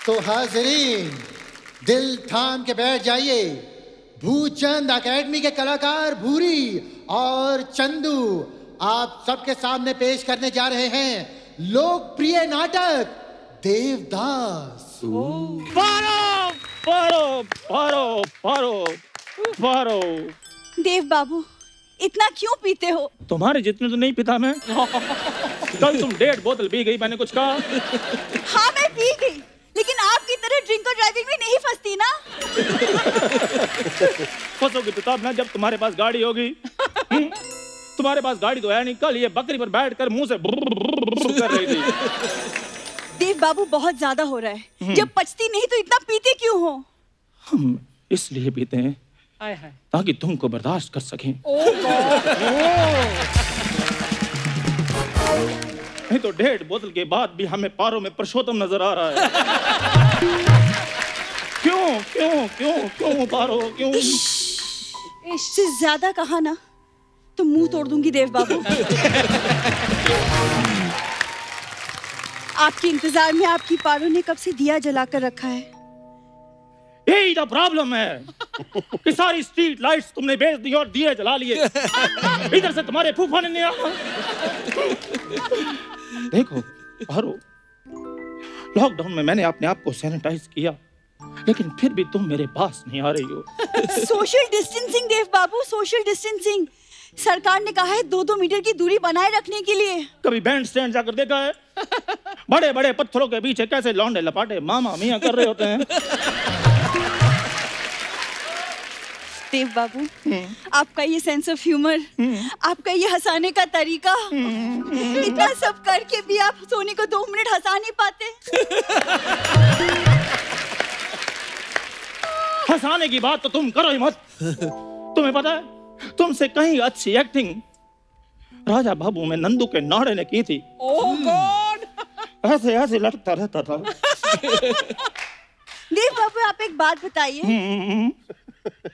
तो हाज़रीन, दिल थाम के बैठ जाइए। भूचंद एकेडमी के कलाकार भूरी और चंदू आप सबके सामने पेश करने जा रहे हैं लोकप्रिय नाटक देवदास। देव बाबू, इतना क्यों पीते हो? तुम्हारे जितने तो नहीं पीता मैं। कल तुम 1.5 बोतल पी गई, मैंने कुछ कहा? हाँ, मैं पी गई, लेकिन आपकी तरह ड्रिंक और ड्राइविंग में नहीं फंसती ना। फंसोगी तो तब ना जब तुम्हारे पास गाड़ी होगी। तुम्हारे पास गाड़ी तो है नहीं। कल ये बकरी पर बैठकर मुंह से कर रही थी। देव बाबू, बहुत ज्यादा हो रहा है। जब पचती नहीं तो इतना पीते क्यों हो? हम इसलिए पीते हैं ताकि तुमको बर्दाश्त कर सकें। नहीं तो 1.5 बोतल के बाद भी हमें पारों में पुरुषोत्तम नजर आ रहा है। क्यों क्यों क्यों क्यों पारो क्यों? इससे ज्यादा कहा ना तो मुंह तोड़ दूंगी देव बाबू। आपके इंतजार में आपकी पारो ने कब से दिया जलाकर रखा है। यही तो प्रॉब्लम है कि सारी स्ट्रीट लाइट्स तुमने बेच दी और दिए जला लिए। इधर से तुम्हारे फूफा ने नहीं आना। देखो पारो, लॉकडाउन में मैंने अपने आप को सैनिटाइज किया, लेकिन फिर भी तुम मेरे पास नहीं आ रही हो। सोशल डिस्टेंसिंग देव बाबू, सोशल डिस्टेंसिंग। सरकार ने कहा है 2-2 मीटर की दूरी बनाए रखने के लिए। कभी बैंड स्टैंड जाकर देखा है? बड़े बड़े पत्थरों के पीछे कैसे लौंडे लपाटे मामा मियां कर रहे होते हैं। देव बाबू, आपका ये सेंस ऑफ ह्यूमर, आपका ये हंसाने का तरीका, इतना सब करके भी आप सोनी को 2 मिनट हंसा नहीं पाते। हंसाने की बात तो तुम करो ही मत। तुम्हें पता है, तुमसे कहीं अच्छी एक्टिंग राजा बाबू में नंदू के नाड़े ने की थी। ओह गॉड, ऐसे ऐसे लटकता रहता था। देव बाबू, आप एक बात बताइए,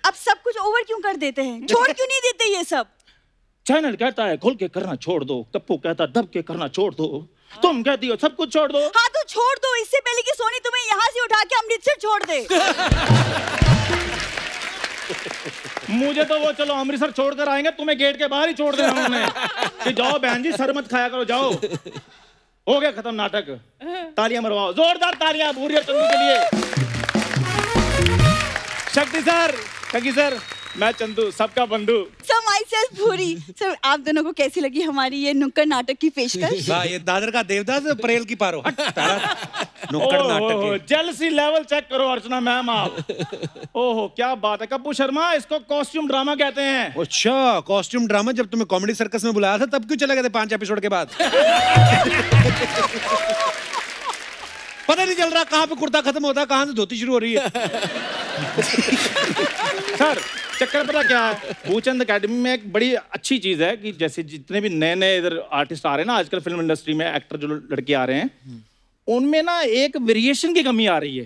आप सब कुछ ओवर क्यों कर देते हैं? छोड़ क्यों नहीं देते ये सब? चैनल कहता है खुल के करना छोड़ दो, कप्पू कहता है दब के करना छोड़ दो, तुम कहती हो सब कुछ छोड़ दो। हाँ तो छोड़ दो, इससे पहले कि सोनी तुम्हें यहाँ से उठा के अमृतसर छोड़ दे। मुझे तो वो चलो अमृतसर छोड़कर आएंगे, तुम्हें गेट के बाहर ही छोड़ देना उन्होंने कि जाओ बहन जी सर मत खाया करो, जाओ। हो गया खत्म नाटक। तालियां मरवाओ, जोरदार तालियां भूरी और चंदू के लिए। शक्ति सर, शक्ति सर, मैं चंदू, सबका बंधु। सर माई सेल्फ भूरी। सर आप दोनों को कैसी लगी हमारी ये नुक्कड़ नाटक की पेशकश? वाह, ये दादर का देवदास परेल की पारो। नुक्कड़ नाटक जेलसी लेवल चेक करो अर्चना मैम आप। ओहो क्या बात है कप्पू शर्मा, इसको कॉस्ट्यूम ड्रामा कहते हैं। अच्छा, कॉस्ट्यूम ड्रामा। जब तुम्हें कॉमेडी सर्कस में बुलाया था तब क्यों चले गए थे 5 एपिसोड के बाद? पता नहीं चल रहा कहाँ पे कुर्ता खत्म होता है, कहाँ से धोती शुरू हो रही है। सर चक्कर पता क्या है, भूचंद एकेडमी में एक बड़ी अच्छी चीज है कि जैसे जितने भी नए नए इधर आर्टिस्ट आ रहे हैं ना आजकल फिल्म इंडस्ट्री में, एक्टर जो लड़के आ रहे हैं, उनमें ना एक वेरिएशन की कमी आ रही है।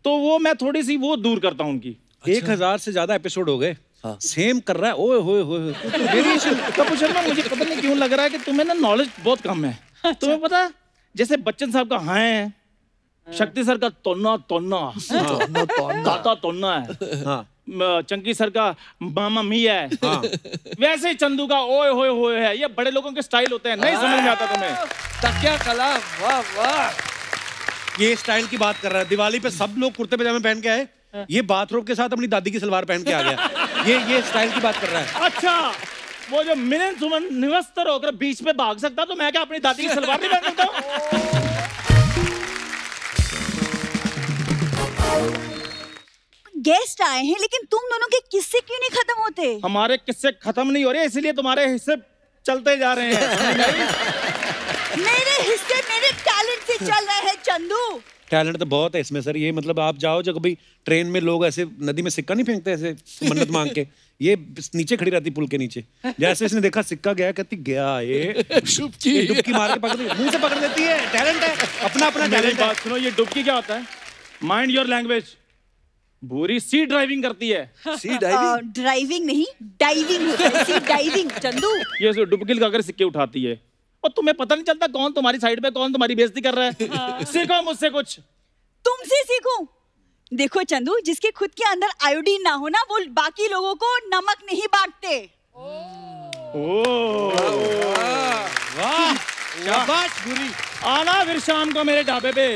तो वो मैं थोड़ी सी वो दूर करता हूँ उनकी। 1000 से ज्यादा एपिसोड हो गए, सेम कर रहा है। ओए होए होए, वेरिएशन। कप्पू शर्मा मुझे पता नहीं क्यों लग रहा है कि तुम्हें ना नॉलेज बहुत कम है। तुम्हें पता है जैसे बच्चन साहब का हाँ है, शक्ति सर का तोन्ना तोन्ना, ताता तोन्ना है, चंकी सर का मामा मी है, वैसे ही चंदू का ओए होए होए है। ये बड़े लोगों के स्टाइल होते हैं, नहीं समझ में आता तुम्हें। तकिया कला, वाह वाह। ये स्टाइल की बात कर रहा है। दिवाली पे सब लोग कुर्ते पजामे पहन के आए, ये बाथरोब के साथ अपनी दादी की सलवार पहन के आ गया। ये स्टाइल की बात कर रहा है। अच्छा, वो जो मिलन सुमन निवस्त्र होकर बीच में भाग सकता, तो मैं क्या अपनी दादी की सलवार नहीं पहन सकता हूँ? गेस्ट आए हैं, लेकिन तुम दोनों के किस्से क्यों नहीं खत्म होते? हमारे किस्से खत्म नहीं हो रहे, इसलिए तुम्हारे हिस्से चलते जा रहे हैं। मेरे हिस्से मेरे टैलेंट से चल रहे हैं चंदू। टैलेंट तो बहुत है इसमें सर। ये मतलब आप जाओ जब कभी ट्रेन में, लोग ऐसे नदी में सिक्का नहीं फेंकते ऐसे मन्नत मांग के, ये नीचे खड़ी रहती पुल के नीचे, जैसे इसने देखा सिक्का गया, कहती गया ये डुबकी मार के पकड़, मुंह से पकड़ लेती है। टैलेंट है, अपना अपना टैलेंट है। सुनो, ये डुबकी क्या होता है? Mind your language. भूरी सी ड्राइविंग करती है। Sea diving? ड्राइविंग नहीं, डाइविंग होता है। Sea diving Chandu. ये डुबकी लगाकर सिक्के उठाती है और तुम्हें पता नहीं चलता कौन तुम्हारी साइड पे, कौन तुम्हारी बेइज्जती कर रहा है। सीखो मुझसे कुछ। तुमसे सीखूं? देखो चंदू, जिसके खुद के अंदर आयोडीन ना हो ना, वो बाकी लोगों को नमक नहीं बांटते। वाह, शाबाश भूरी। आना फिर शाम को मेरे ढाबे पे।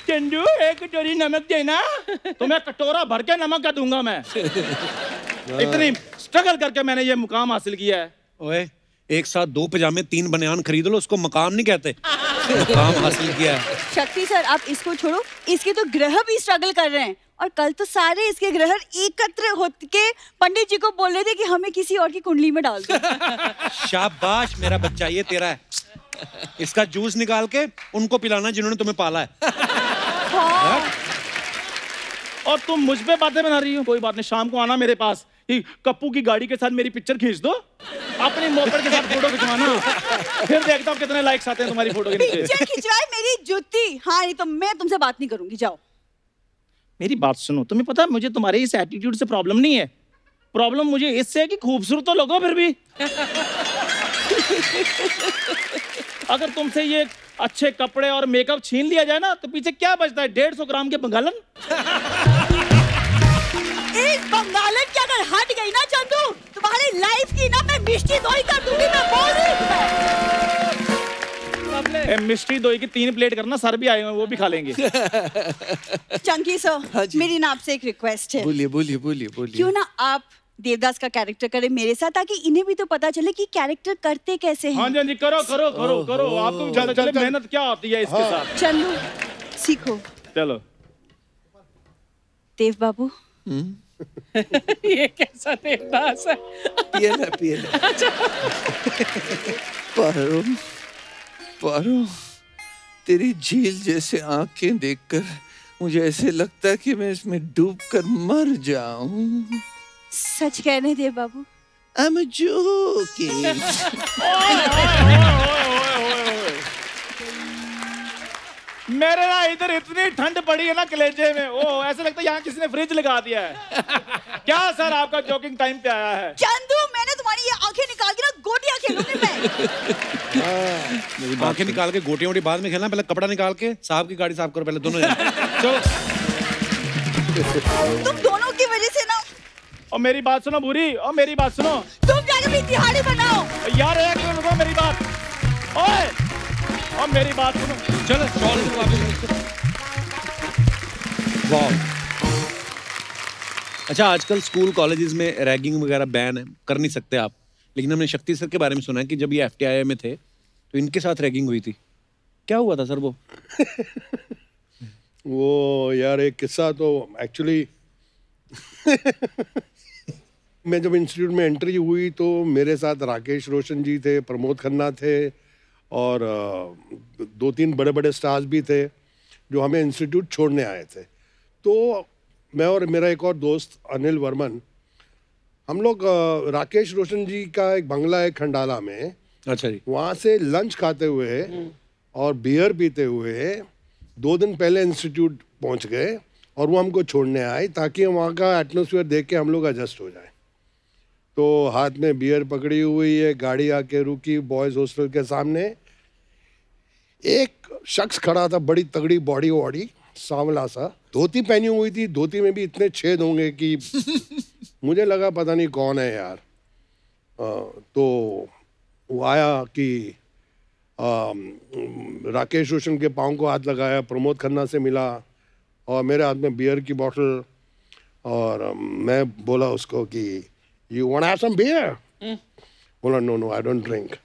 चंदू एक कटोरी नमक देना, तुम्हें कटोरा भर के नमक का दूंगा मैं। इतनी स्ट्रगल करके मैंने ये मुकाम हासिल किया है। ओए, एक साथ 2 पजामे 3 बनियान खरीद लो, उसको मकाम नहीं कहते, मुकाम हासिल किया है। शक्ति सर आप इसको छोड़ो, इसके तो ग्रह भी स्ट्रगल कर रहे हैं, और कल तो सारे इसके ग्रह एकत्र होके पंडित जी को बोल रहे थे कि हमें किसी और की कुंडली में डाल दो। शाबाश मेरा बच्चा, ये तेरा है। इसका जूस निकाल के उनको पिलाना जिन्होंने तुम्हें पाला है। हाँ। और तुम मुझ पे बातें बना रही हो। कोई बात नहीं, शाम को आना मेरे पास, कप्पू की गाड़ी के साथ मेरी पिक्चर खींच दो, अपने मोपेड के साथ फोटो खिंचवाना, फिर देखता हूँ कितने लाइक्स आते हैं तुम्हारी फोटो के नीचे। पिक्चर खिंचवाए मेरी जूती। हाँ, नहीं तो मैं तुमसे बात नहीं करूंगी, जाओ। मेरी बात सुनो, तुम्हें पता है मुझे तुम्हारे इस एटीट्यूड से प्रॉब्लम नहीं है। प्रॉब्लम मुझे इससे है कि खूबसूरत तो लगो फिर भी। अगर तुमसे ये अच्छे कपड़े और मेकअप छीन लिया जाए ना, तो पीछे क्या बचता है? 150 ग्राम के बंगालन। एक बंगालन की अगर हट गई ना चंदू, तुम्हारी लाइफ की ना मैं मिष्टी दोई कर दूंगी, मैं बोल रही हूँ। मिष्टी दोई की 3 प्लेट करना, सर भी आए हैं, वो भी खा लेंगे। चंकी सर, मेरी ना आपसे एक रिक्वेस्ट है। बोलिए बोलिए बोलिए बोलिए। क्यों ना आप देवदास का कैरेक्टर करें मेरे साथ, ताकि इन्हें भी तो पता चले कि कैरेक्टर करते कैसे हैं। हाँ जी, हाँ जी, करो करो करो करो। आपको भी पता चले मेहनत क्या होती है इसके साथ। चलो सीखो। चलो देव बाबू, ये कैसा देवदास है? पिए ना। पारो, पारो, तेरी झील जैसे आंखें देखकर मुझे ऐसे लगता है कि मैं इसमें डूबकर मर जाऊं। सच कहने दे बाबू। I'm joking. मेरे ना इधर इतनी ठंड पड़ी है ना कलेजे में, ओ ऐसा लगता है यहाँ किसी ने फ्रिज लगा दिया है। क्या सर आपका जोकिंग टाइम पे आया है? चंदू, मैंने तुम्हारी ये आंखें निकाल के ना गोटियां खेलूंगी मैं। आंखें निकाल के गोटियां वोटी बाद में खेलना, पहले कपड़ा निकाल के साहब की गाड़ी साफ करो पहले दोनों जने। चलो। तुम दोनों की वजह से ना। और मेरी बात सुनो भूरी, और मेरी बात सुनो। तुम जाके भी तिहाड़ी बनाओ। यार एक मिनट रुको, मेरी बात। ओए, और मेरी बात सुनो। चलो शॉल वापस। वाह। अच्छा, आजकल स्कूल कॉलेजेस में रैगिंग वगैरह बैन है, कर नहीं सकते आप, लेकिन हमने शक्ति सर के बारे में सुना है कि जब ये FTI में थे तो इनके साथ रैगिंग हुई थी। क्या हुआ था सर वो? वो यार एक किस्सा तो एक्चुअली मैं जब इंस्टीट्यूट में एंट्री हुई तो मेरे साथ राकेश रोशन जी थे, प्रमोद खन्ना थे और 2-3 बड़े बड़े स्टार्स भी थे जो हमें इंस्टीट्यूट छोड़ने आए थे। तो मैं और मेरा एक और दोस्त अनिल वर्मन, हम लोग राकेश रोशन जी का एक बंगला है खंडाला में, अच्छा जी, वहाँ से लंच खाते हुए और बियर पीते हुए 2 दिन पहले इंस्टीट्यूट पहुँच गए और वो हमको छोड़ने आए ताकि वहाँ का एटमॉस्फेयर देख के हम लोग एडजस्ट हो जाए। तो हाथ में बियर पकड़ी हुई है, गाड़ी आके रुकी बॉयज़ हॉस्टल के सामने। एक शख्स खड़ा था, बड़ी तगड़ी बॉडी वॉडी, सांवला सा, धोती पहनी हुई थी, धोती में भी इतने छेद होंगे कि मुझे लगा पता नहीं कौन है यार। तो वो आया कि राकेश रोशन के पाँव को हाथ लगाया, प्रमोद खन्ना से मिला और मेरे हाथ में बियर की बोतल, और मैं बोला उसको कि you want have some beer? बोला no I don't drink,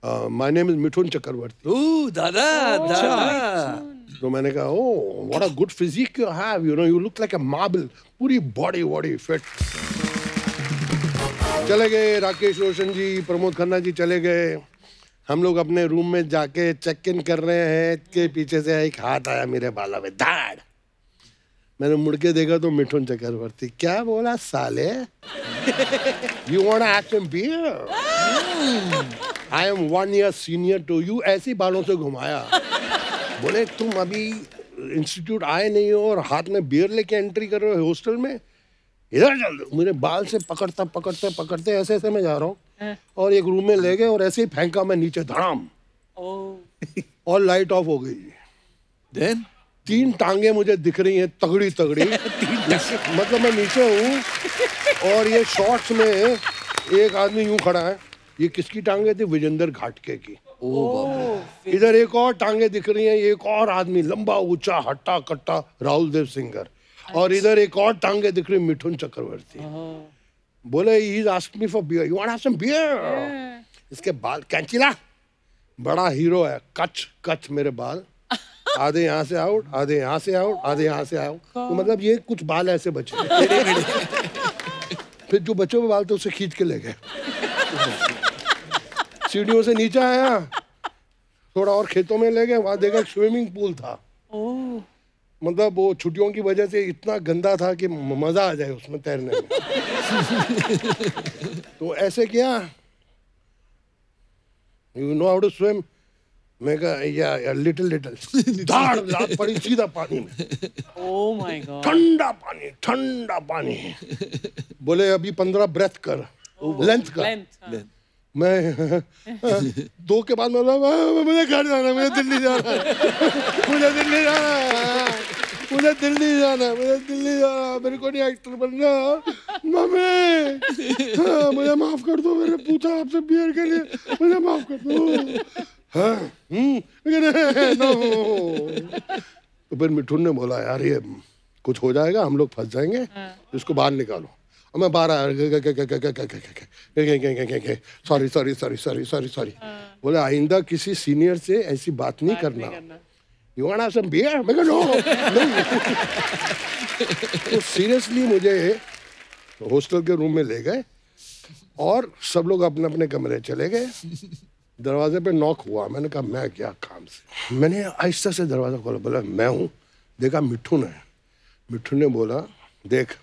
my name is Mithun Chakraborty. Oh दादा, दादा। तो मैंने कहा oh what a good physique you have, you know you look like a marble, पूरी बॉडी वॉडी फिट। चले गए राकेश रोशन जी, प्रमोद खन्ना जी चले गए। हम लोग अपने रूम में जाके चेक इन कर रहे हैं कि पीछे से एक हाथ आया मेरे बाला में, धाड़। मैंने मुड़ के देखा तो मिठुन चक्रवर्ती। क्या बोला साले? You want to have some beer? I am 1 year senior to you. ऐसे बालों से घुमाया। बोले तुम अभी इंस्टीट्यूट आए नहीं हो और हाथ में बियर लेके एंट्री कर रहे हो हॉस्टल में, इधर चल। मेरे बाल से पकड़ता पकड़ते पकड़ते ऐसे ऐसे मैं जा रहा हूँ और एक रूम में ले गए और ऐसे ही फेंका मैं नीचे, धड़ाम, और लाइट ऑफ हो गई। देन 3 टांगे मुझे दिख रही हैं तगड़ी तगड़ी। मतलब मैं नीचे हूँ और ये शॉर्ट्स में एक आदमी यूं खड़ा है। ये किसकी टांगे थी? विजेंद्र घाटके की। इधर एक और टांगे दिख रही हैं, एक और आदमी लंबा ऊंचा हट्टा कट्टा, राहुल देव सिंगर। और इधर एक और टांगे दिख रही, मिठुन चक्रवर्ती। बोले he asked me for beer, you want have some beer? इसके बाल कैंचिला, बड़ा हीरो है, कच कच मेरे बाल, आधे यहाँ से आउट, आधे यहाँ से आउट, आधे यहाँ से आउट। तो मतलब ये कुछ बाल ऐसे बचे। फिर जो बचे हुए बाल थे उसे खींच के ले गए। सीढ़ियों से नीचे आया, थोड़ा और खेतों में ले गए, वहां देखा स्विमिंग पूल था। मतलब वो छुट्टियों की वजह से इतना गंदा था कि मजा आ जाए उसमें तैरने में। तो ऐसे किया, you know how to swim? मैं कहा या लिटिल लिटिल। दाढ़ लात पड़ी सीधा पानी में। Oh my God. ठंडा पानी, ठंडा पानी। बोले अभी 15 ब्रेथ कर, लेंथ कर। मैं 2 के बाद मुझे घर जाना है, मुझे दिल्ली जाना है, मुझे दिल्ली जाना है, मुझे दिल्ली जाना है, मुझे दिल्ली जाना है, मेरे को नहीं एक्टर बनना। मम्मी मुझे माफ कर दो, मैंने पूछा आपसे बियर के लिए, मुझे माफ कर दो। तो फिर मिठुन ने बोला यार ये कुछ हो जाएगा, हम लोग फंस जाएंगे, इसको बाहर निकालो। और मैं बाहर आया, sorry sorry sorry sorry sorry sorry. बोले आइंदा किसी सीनियर से ऐसी बात नहीं करना। You want to have some beer? मैं कहा no. तो सीरियसली मुझे हॉस्टल के रूम में ले गए और सब लोग अपने अपने कमरे चले गए। दरवाजे पे नॉक हुआ, मैंने कहा मैं क्या काम से, मैंने आहिस्ता से दरवाजा खोला, बोला मैं हूँ। देखा मिठुन है। मिठुन ने बोला देख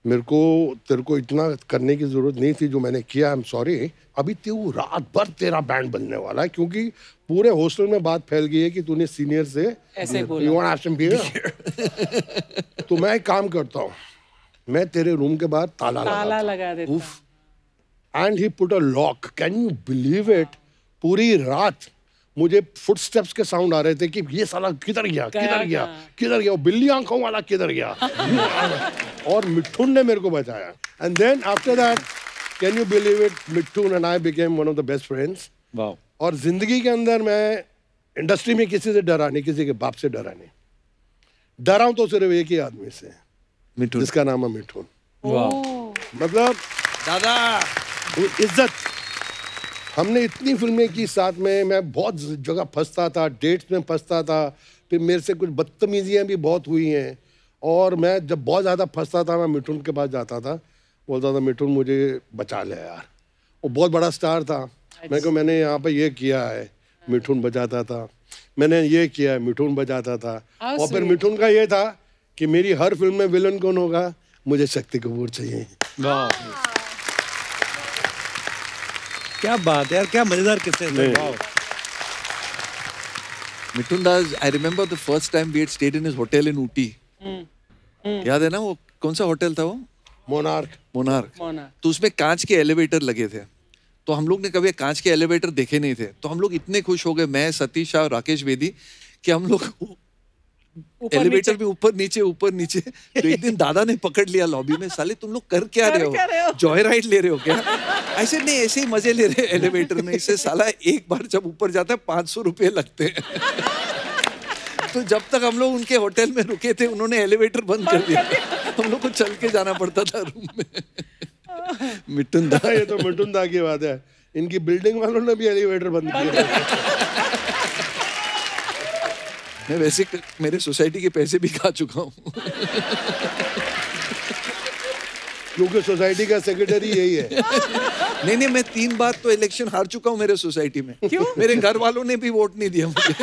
मेरे को तेरे को इतना करने की जरूरत नहीं थी जो मैंने किया, आई एम सॉरी। अभी तू रात भर तेरा बैंड बनने वाला है क्योंकि पूरे हॉस्टल में बात फैल गई है कि तूने सीनियर से ऐसे बोला। You want to have some beer? तो मैं एक काम करता हूँ, मैं तेरे रूम के बाहर ताला लगा देता। And he put a lock. Can you believe it? पूरी रात मुझे फुटस्टेप्स के साउंड आ रहे थे कि ये साला किधर गया किधर गया किधर गया, बिल्ली आंखों वाला किधर गया। और मिठुन ने मेरे को बचाया। And then after that can you believe it, Mithun and I became one of the best friends. और जिंदगी के अंदर मैं इंडस्ट्री में किसी से डरा नहीं, किसी के बाप से डरा नहीं। डरा हूं तो सिर्फ एक ही आदमी से, मिठुन, जिसका नाम है मिठुन। मतलब दादा इज्जत। हमने इतनी फिल्में की साथ में, मैं बहुत जगह फंसता था, डेट्स में फंसता था, फिर मेरे से कुछ बदतमीजियाँ भी बहुत हुई हैं। और मैं जब बहुत ज़्यादा फंसता था मैं मिठुन के पास जाता था, बोलता था मिठुन मुझे बचा ले यार। वो बहुत बड़ा स्टार था। मैं को मैंने यहाँ पे ये किया है, मिठुन बचाता था। मैंने ये किया है, मिठुन बचाता था। और फिर मिठुन का ये था कि मेरी हर फिल्म में विलन कौन होगा, मुझे शक्ति कपूर चाहिए। क्या बात है यार, क्या मजेदार किस्से थे। Mithun Das, I remember the first time we had stayed in his hotel in Ooty. याद है ना वो कौन सा होटल था वो? मोनार्क। तो उसमें कांच के एलिवेटर लगे थे। तो हम लोग ने कभी कांच के एलिवेटर देखे नहीं थे। तो हम लोग इतने खुश हो गए, मैं, सतीश और राकेश बेदी, कि हम लोग एलिवेटर में ऊपर नीचे। तो एक दिन दादा ने पकड़ लिया लॉबी में, साले तुम लोग कर क्या रहे हो? जॉय राइड ले रहे हो क्या? ऐसे नहीं, ऐसे ही मजे ले रहे एलिवेटर में। इससे साला एक बार जब ऊपर जाता है 500 रुपये लगते हैं। तो जब तक हम लोग उनके होटल में रुके थे उन्होंने एलिवेटर बंद कर दिया। हम लोग को चल के जाना पड़ता था रूम में। मिठुन दा, ये तो मिठुन दा की बात है। इनकी बिल्डिंग वालों ने भी एलिवेटर बंद किया। मैं वैसे मेरे सोसाइटी के पैसे भी खा चुका हूँ। क्योंकि सोसाइटी का सेक्रेटरी यही है। नहीं, मैं 3 बार तो इलेक्शन हार चुका हूँ मेरे सोसाइटी में। क्यों? मेरे घर वालों ने भी वोट नहीं दिया मुझे।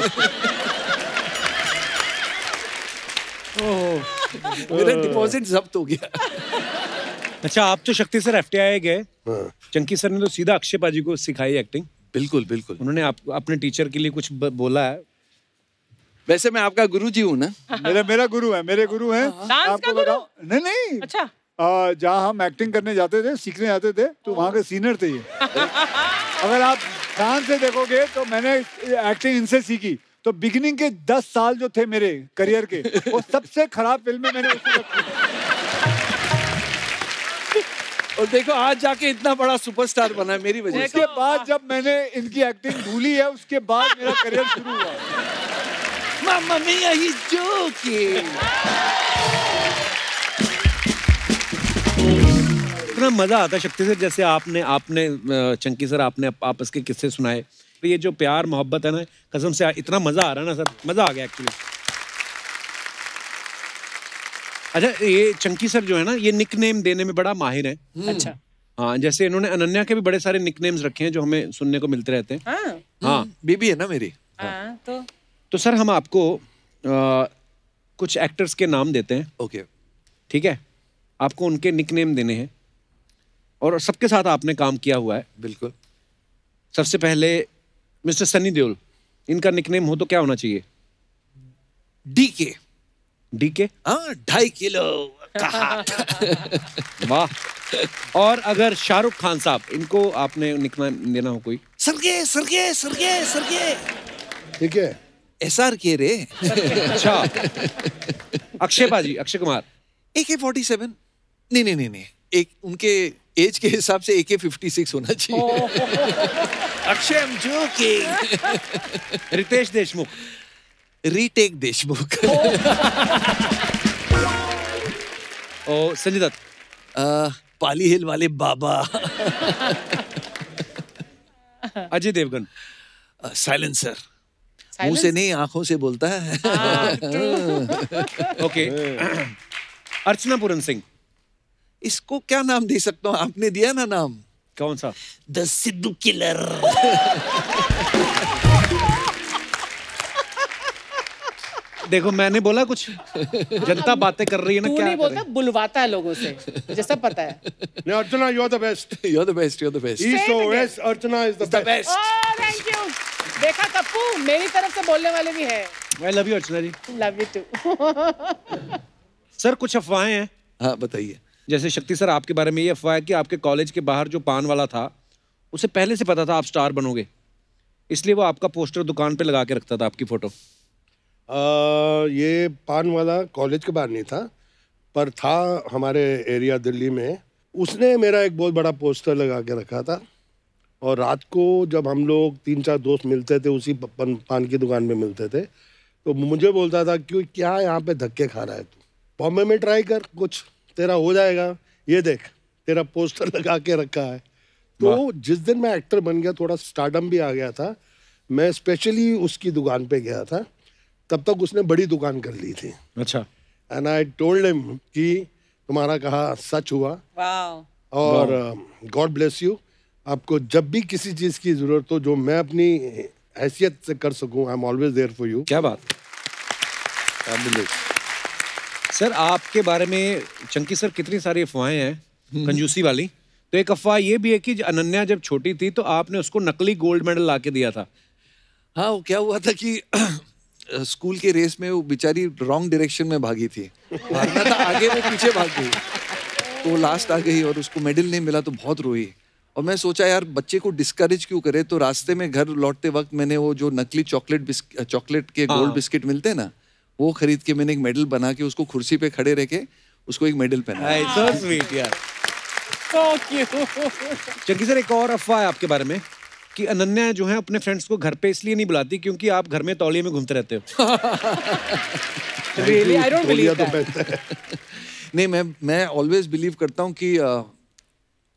मेरा डिपॉजिट जब्त हो गया। अच्छा, आप तो शक्ति सर FTI गए, चंकी सर ने तो सीधा अक्षय पाजी को सिखाई एक्टिंग। बिल्कुल। उन्होंने अपने टीचर के लिए कुछ बोला है। वैसे मैं आपका गुरुजी हूँ ना? मेरा गुरु है, मेरे गुरु हैं। डांस का गुरु? नहीं। अच्छा। जहाँ हम एक्टिंग करने जाते थे, सीखने जाते थे, तो वहाँ के सीनियर थे ये। अगर आप ध्यान से देखोगे तो मैंने एक्टिंग इनसे सीखी। तो बिगिनिंग के 10 साल जो थे मेरे करियर के, वो सबसे खराब फिल्में मैंने उसमें की। और देखो आज जाके इतना बड़ा सुपरस्टार बना है मेरी वजह से। उसके बाद जब मैंने इनकी एक्टिंग भूली है, उसके बाद मेरा करियर शुरू हुआ। Mamma mia, he's joking. इतना मजा आता है शक्ति सर, जैसे आपने चंकी सर आपने आपस के किस्से सुनाए। तो ये जो प्यार मोहब्बत है ना, कसम से इतना मजा आ रहा है ना सर, मजा आ गया एक्चुअली। अच्छा, ये चंकी सर जो है ना, ये निकनेम देने में बड़ा माहिर है। अच्छा। हाँ, जैसे इन्होंने अनन्या के भी बड़े सारे निकनेम्स रखे हैं जो हमें सुनने को मिलते रहते हैं। हाँ, बीबी है ना मेरी। तो सर हम आपको कुछ एक्टर्स के नाम देते हैं। ओके। ठीक है, आपको उनके निकनेम देने हैं और सबके साथ आपने काम किया हुआ है। बिल्कुल। सबसे पहले मिस्टर सनी देओल, इनका निकनेम हो तो क्या होना चाहिए? DK। DK? हाँ, 2.5 किलो का। वाह। और अगर शाहरुख खान साहब, इनको आपने निकनेम देना हो कोई? सरगे। ठीक है। SRK रे। अच्छा। अक्षय पाजी, अक्षय कुमार? AK-47। नहीं, एक उनके एज के हिसाब से AK-56 होना चाहिए। Akshay, I'm joking। Ritesh Deshmukh? Retake Deshmukh. और संजय दत्त? पाली हिल वाले बाबा। अजय देवगन? साइलेंसर। मुंह से नहीं, आंखों से बोलता है। ओके। अर्चना पूरन सिंह, इसको क्या नाम दे सकता हूँ? आपने दिया ना नाम। कौन सा? The Sidhu killer. देखो मैंने बोला कुछ, जनता बातें कर रही है ना, तू क्या नहीं बोलता, करें? बुलवाता है लोगों से, मुझे सब पता है। No, Archana, you're the best. You're the best, you're the best. ESOS, Archana is the best. Thank you. देखा कप्पू, मेरी तरफ से बोलने वाले भी हैं। I love you Archana ji. Love you too. Sir कुछ अफवाहें हैं, हाँ बताइए। जैसे शक्ति सर आपके बारे में ये अफवाह है कि आपके कॉलेज के बाहर जो पान वाला था उसे पहले से पता था आप स्टार बनोगे, इसलिए वो आपका पोस्टर दुकान पे लगा के रखता था, आपकी फोटो। ये पान वाला कॉलेज के बाहर नहीं था, पर था हमारे एरिया दिल्ली में। उसने मेरा एक बहुत बड़ा पोस्टर लगा के रखा था, और रात को जब हम लोग 3-4 दोस्त मिलते थे, उसी पान की दुकान में मिलते थे, तो मुझे बोलता था क्यों, क्या यहाँ पे धक्के खा रहा है तू, बॉम्बे में ट्राई कर, कुछ तेरा हो जाएगा, ये देख तेरा पोस्टर लगा के रखा है। तो जिस दिन मैं एक्टर बन गया, थोड़ा स्टारडम भी आ गया था, मैं स्पेशली उसकी दुकान पे गया था। तब तक उसने बड़ी दुकान कर ली थी। अच्छा। एंड आई टोल्ड हिम कि तुम्हारा कहा सच हुआ, और गॉड ब्लेस यू। आपको जब भी किसी चीज की जरूरत हो, जो मैं अपनी हैसियत से कर सकूं, I am always there for you. क्या बात। सर आपके बारे में चंकी सर कितनी सारी अफवाहें हैं कंजूसी वाली, तो एक अफवाह ये भी है कि अनन्या जब छोटी थी तो आपने उसको नकली गोल्ड मेडल ला के दिया था। हाँ, वो क्या हुआ था कि स्कूल के रेस में वो बेचारी रॉन्ग डायरेक्शन में भागी थी, भागना था आगे, वो पीछे भाग गई, तो लास्ट आ गई और उसको मेडल नहीं मिला, तो बहुत रोई। और मैं सोचा यार बच्चे को डिस्करेज क्यों करे, तो रास्ते में घर लौटते वक्त मैंने वो जो नकली चॉकलेट के गोल्ड बिस्किट मिलते हैं ना, वो खरीद के मैंने एक मेडल बना के उसको कुर्सी पे खड़े रह के उसको एक मेडल पहनाया। So sweet यार। So cute। चंकी सर एक और अफवाह है आपके बारे में कि अनन्या जो है अपने फ्रेंड्स को घर पे इसलिए नहीं बुलाती क्योंकि आप घर में तौलिए में घूमते रहते हो। Really? I don't believe that. नहीं, मैं ऑलवेज बिलीव करता हूँ कि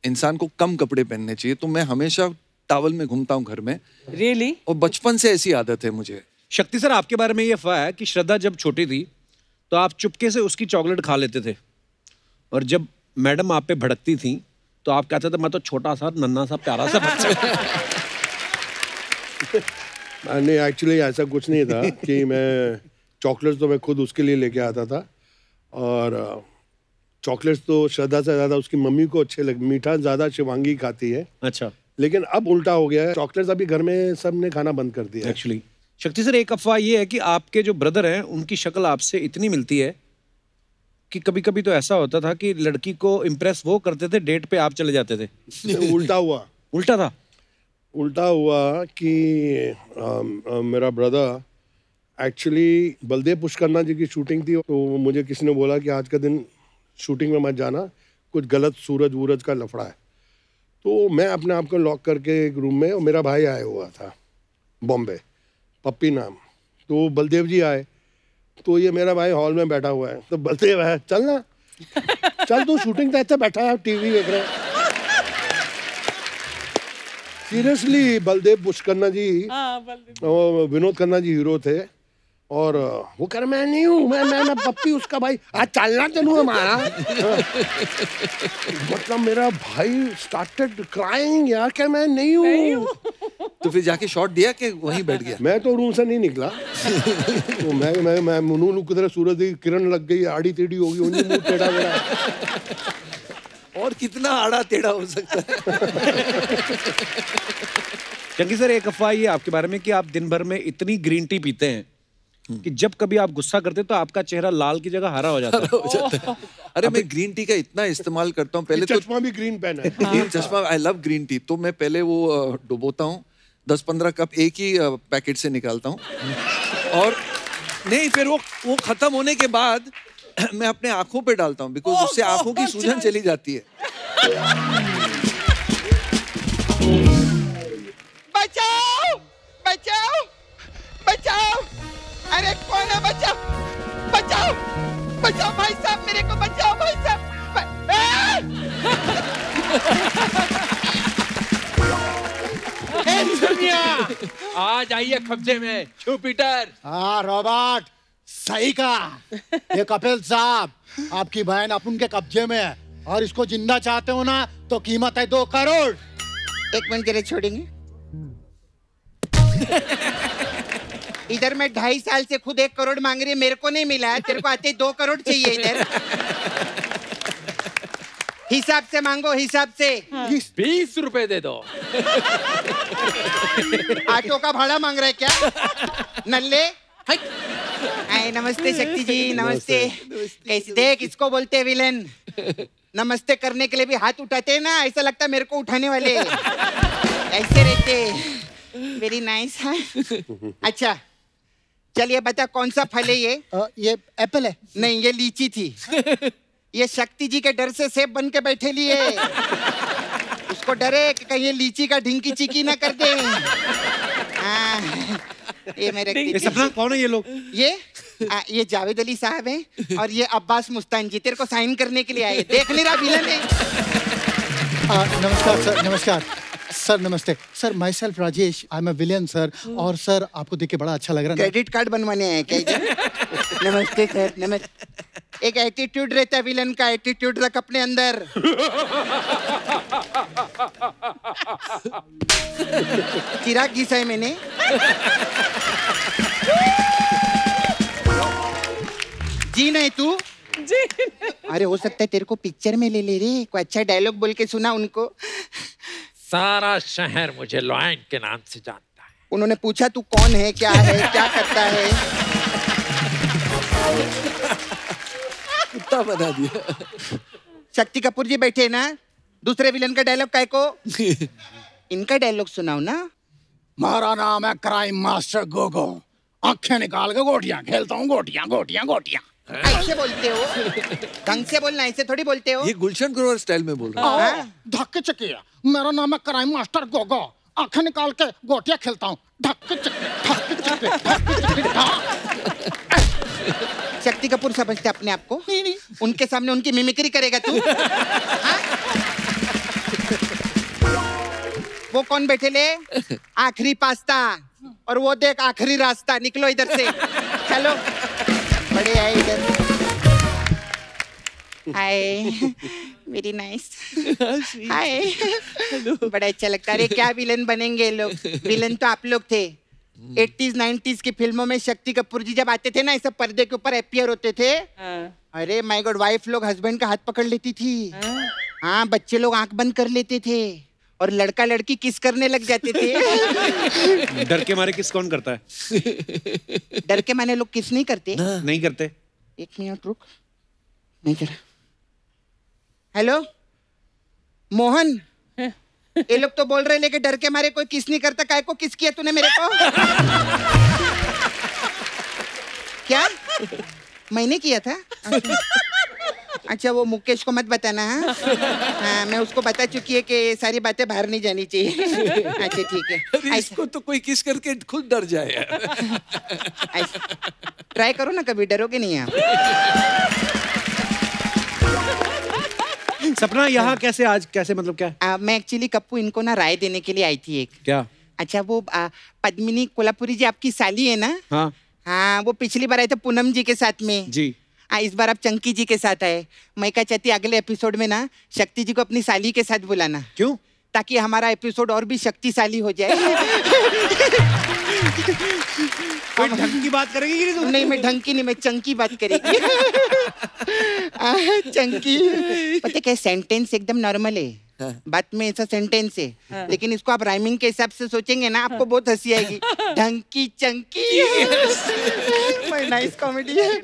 इंसान को कम कपड़े पहनने चाहिए, तो मैं हमेशा टॉवल में घूमता हूँ घर में। Really? और बचपन से ऐसी आदत है मुझे। शक्ति सर आपके बारे में ये अफवाह है कि श्रद्धा जब छोटी थी तो आप चुपके से उसकी चॉकलेट खा लेते थे, और जब मैडम आप पे भड़कती थी तो आप कहते थे मैं तो छोटा सा नन्हा सा प्यारा सा बच्चा। नहीं, एक्चुअली ऐसा कुछ नहीं था कि मैं चॉकलेट्स तो मैं खुद उसके लिए लेके आता था, और चॉकलेट्स तो श्रद्धा से ज़्यादा उसकी मम्मी को अच्छे लगे, मीठा ज़्यादा शिवांगी खाती है। अच्छा। लेकिन अब उल्टा हो गया है, चॉकलेट्स अभी घर में सब ने खाना बंद कर दिया एक्चुअली। शक्ति सर एक अफवाह ये है कि आपके जो ब्रदर हैं उनकी शक्ल आपसे इतनी मिलती है कि कभी कभी तो ऐसा होता था कि लड़की को इम्प्रेस वो करते थे, डेट पे आप चले जाते थे। उल्टा हुआ। उल्टा था? उल्टा हुआ कि मेरा ब्रदर एक्चुअली बलदेव पुष्करना जी की शूटिंग थी, तो मुझे किसी ने बोला कि आज का दिन शूटिंग में मत जाना, कुछ गलत सूरज वूरज का लफड़ा है। तो मैं अपने आप को लॉक करके एक रूम में, और मेरा भाई आया हुआ था बॉम्बे, पप्पी नाम, तो बलदेव जी आए, तो ये मेरा भाई हॉल में बैठा हुआ है, तो बलदेव है चल ना, चल तू शूटिंग देखते बैठा है, टीवी देख रहे हैं। सीरियसली बलदेव पुष्करना जी, विनोद खन्ना जी हीरो थे, और वो कर मैं नहीं हूँ, मैं पप्पी उसका भाई, आज चलना चलूँ हमारा। मतलब मेरा भाई स्टार्टेड क्राइंग यार, क्या मैं नहीं हूँ। तो फिर जाके शॉट दिया कि वहीं बैठ गया? मैं तो रूम से नहीं निकला। तो मैं मुनू किधर सूरज की किरण लग गई, आड़ी टेढ़ी होगी, उन्हीं मुंह टेढ़ा मेरा। और कितना आड़ा टेढ़ा हो सकता है। चंकी सर एक अफवाह ये आपके बारे में कि आप दिन भर में इतनी ग्रीन टी पीते हैं कि जब कभी आप गुस्सा करते तो आपका चेहरा लाल की जगह हरा हो जाता है। अरे मैं ग्रीन टी का इतना इस्तेमाल करता हूँ, पहले तो चश्मा भी ग्रीन पेन है। ग्रीन चश्मा, आई लव ग्रीन टी। तो मैं पहले वो डुबोता हूँ, 10-15 कप एक ही पैकेट से निकालता हूँ, और नहीं फिर वो खत्म होने के बाद मैं अपने आंखों पे डालता हूँ, बिकॉज उससे आंखों की सूजन चली जाती है। बचाओ बचाओ बचाओ, अरे कौन है, बचाओ बचाओ बचाओ भाई साहब, मेरे को बचाओ भाई साहब। दुनिया आ जाइए कब्जे में जुपिटर। हाँ रॉबर्ट, सही कहा। ये कपिल साहब, आपकी बहन अपन के कब्जे में है और इसको जिंदा चाहते हो ना तो कीमत है 2 करोड़। 1 मिनट जरा छोड़ेंगे। इधर मैं 2.5 साल से खुद 1 करोड़ मांग रही है, मेरे को नहीं मिला है। तेरे को आते 2 करोड़ चाहिए इधर। हिसाब से मांगो, हिसाब से। 20 रुपए दे दो। ऑटो का भाड़ा मांग रहा है क्या नल्ले? आए, नमस्ते शक्ति जी, नमस्ते। कैसे देख, इसको बोलते हैं विलन। नमस्ते करने के लिए भी हाथ उठाते हैं ना, ऐसा लगता है मेरे को उठाने वाले ऐसे रहते। Very nice. अच्छा चलिए बता, कौन सा फल है ये एप्पल है। नहीं, ये लीची थी। ये शक्ति जी के डर से सेब बन के बैठे लिए। उसको डरे कि कहीं ये लीची का ढिंकी चिकी ना कर दे। ये मेरे सपना कौन है ये लोग? ये जावेद अली साहब हैं और ये अब्बास मुस्तान जी तेरे को साइन करने के लिए आए। देख नहीं रहा विलन है। नमस्कार सर। नमस्कार सर। नमस्ते sir, myself Rajesh, I am a villain sir. और सर आपको देख के बड़ा अच्छा लग रहा है। क्रेडिट कार्ड बनवाने आए क्या इधर? नमस्ते सर। नमस्ते। एक एटीट्यूड रहता है विलन का, एटीट्यूड रख अपने अंदर। चिराग घिसा है मैंने। जी नहीं तू जी। अरे हो सकता है तेरे को पिक्चर में ले ले रे, कोई अच्छा डायलॉग बोल के सुना उनको। सारा शहर मुझे लॉयन के नाम से जानता है। उन्होंने पूछा तू कौन है, क्या है, क्या करता है? कुत्ता बना दिया। शक्ति कपूर जी बैठे ना, दूसरे विलन का डायलॉग काय को? इनका डायलॉग सुनाओ ना। हमारा नाम है क्राइम मास्टर गोगो, आंखें निकाल के गोटियां खेलता हूँ, गोटियां गोटियां गोटियां। ऐसे बोलते हो? ढंग से बोलना, ऐसे थोड़ी बोलते हो। ये गुलशन ग्रोवर स्टाइल में बोल रहा है। धक्के चकिया, मेरा नाम है क्राइम मास्टर गोगो, आंखें निकाल के गोटियां खेलता हूँ। धक्के चक्के। शक्ति कपूर समझते अपने आप को? नहीं। उनके सामने उनकी मिमिक्री करेगा तू? वो कौन बैठे ले? आखिरी पास्ता, और वो देख आखिरी रास्ता। निकलो इधर से, चलो। बड़े आए इधर। हाय, वेरी नाइस। हाय, बड़ा अच्छा लगता है। अरे क्या विलन बनेंगे लोग। विलन तो आप लोग थे। 80s 90s की फिल्मों में शक्ति कपूर जी जब आते थे ना, ऐसे पर्दे के ऊपर अपीयर होते थे। अरे माय गॉड, वाइफ लोग हस्बैंड का हाथ पकड़ लेती थी। हाँ, बच्चे लोग आंख बंद कर लेते थे और लड़का लड़की किस करने लग जाते थे। डर के मारे किस कौन करता है? डर के मारे लोग किस नहीं करते। नहीं करते। 1 मिनट रुक, नहीं कर। हेलो मोहन, ये लोग तो बोल रहे लेकिन डर के मारे कोई किस नहीं करता। काय को किस किया तूने मेरे को? क्या मैंने किया था? अच्छा, वो मुकेश को मत बताना। हाँ, मैं उसको बता चुकी है कि सारी बातें बाहर नहीं जानी चाहिए। अच्छा ठीक है। इसको तो कोई किस करके खुद डर जाए। ट्राई करो ना, कभी डरोगे नहीं आप। सपना यहाँ कैसे आज, कैसे मतलब क्या? मैं एक्चुअली कप्पू इनको ना राय देने के लिए आई थी एक। क्या? अच्छा, वो पद्मिनी कोल्हापुरी जी आपकी साली है ना? हाँ। हाँ, वो पिछली बार आए थे पूनम जी के साथ में जी। इस बार आप चंकी जी के साथ आए। मैं क्या चाहती अगले एपिसोड में ना शक्ति जी को अपनी साली के साथ बुलाना। क्यों? ताकि हमारा एपिसोड और भी शक्तिशाली हो जाए। कोई ढंग की बात करेगी कि नहीं? नहीं, मैं ढंग की नहीं, मैं चंकी बात करेगी। चंकी, पता क्या, सेंटेंस एकदम नॉर्मल है। बात में ऐसा सेंटेंस है, लेकिन इसको आप राइमिंग के हिसाब से सोचेंगे ना, आपको बहुत हंसी आएगी। ढंकी चंकी। नाइस कॉमेडी है।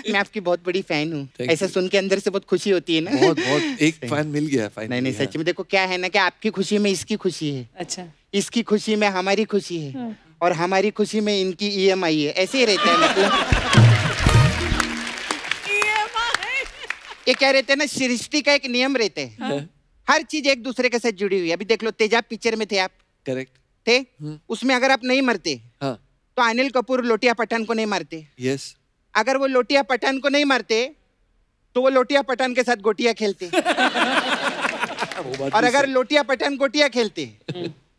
मैं आपकी बहुत बड़ी फैन हूँ। ऐसा सुन के अंदर से बहुत खुशी होती है ना। बहुत एक फैन मिल गया। नहीं, सच में देखो क्या है ना, कि आपकी खुशी में इसकी खुशी है। अच्छा। इसकी खुशी में हमारी खुशी है, और हमारी खुशी में इनकी EMI है। ऐसे ही रहता है मतलब। ये क्या रहते हैं ना, सृष्टि का एक नियम रहते हैं। हर चीज एक दूसरे के साथ जुड़ी हुई है। अभी देख लो, तेजाब पिक्चर में थे आप। करेक्ट थे। उसमें अगर आप नहीं मरते हाँ। तो अनिल कपूर लोटिया पठान को नहीं मारते। यस। अगर वो लोटिया पठान को नहीं मारते तो वो लोटिया पठान के साथ गोटियां खेलते। और अगर लोटिया पठान गोटियां खेलते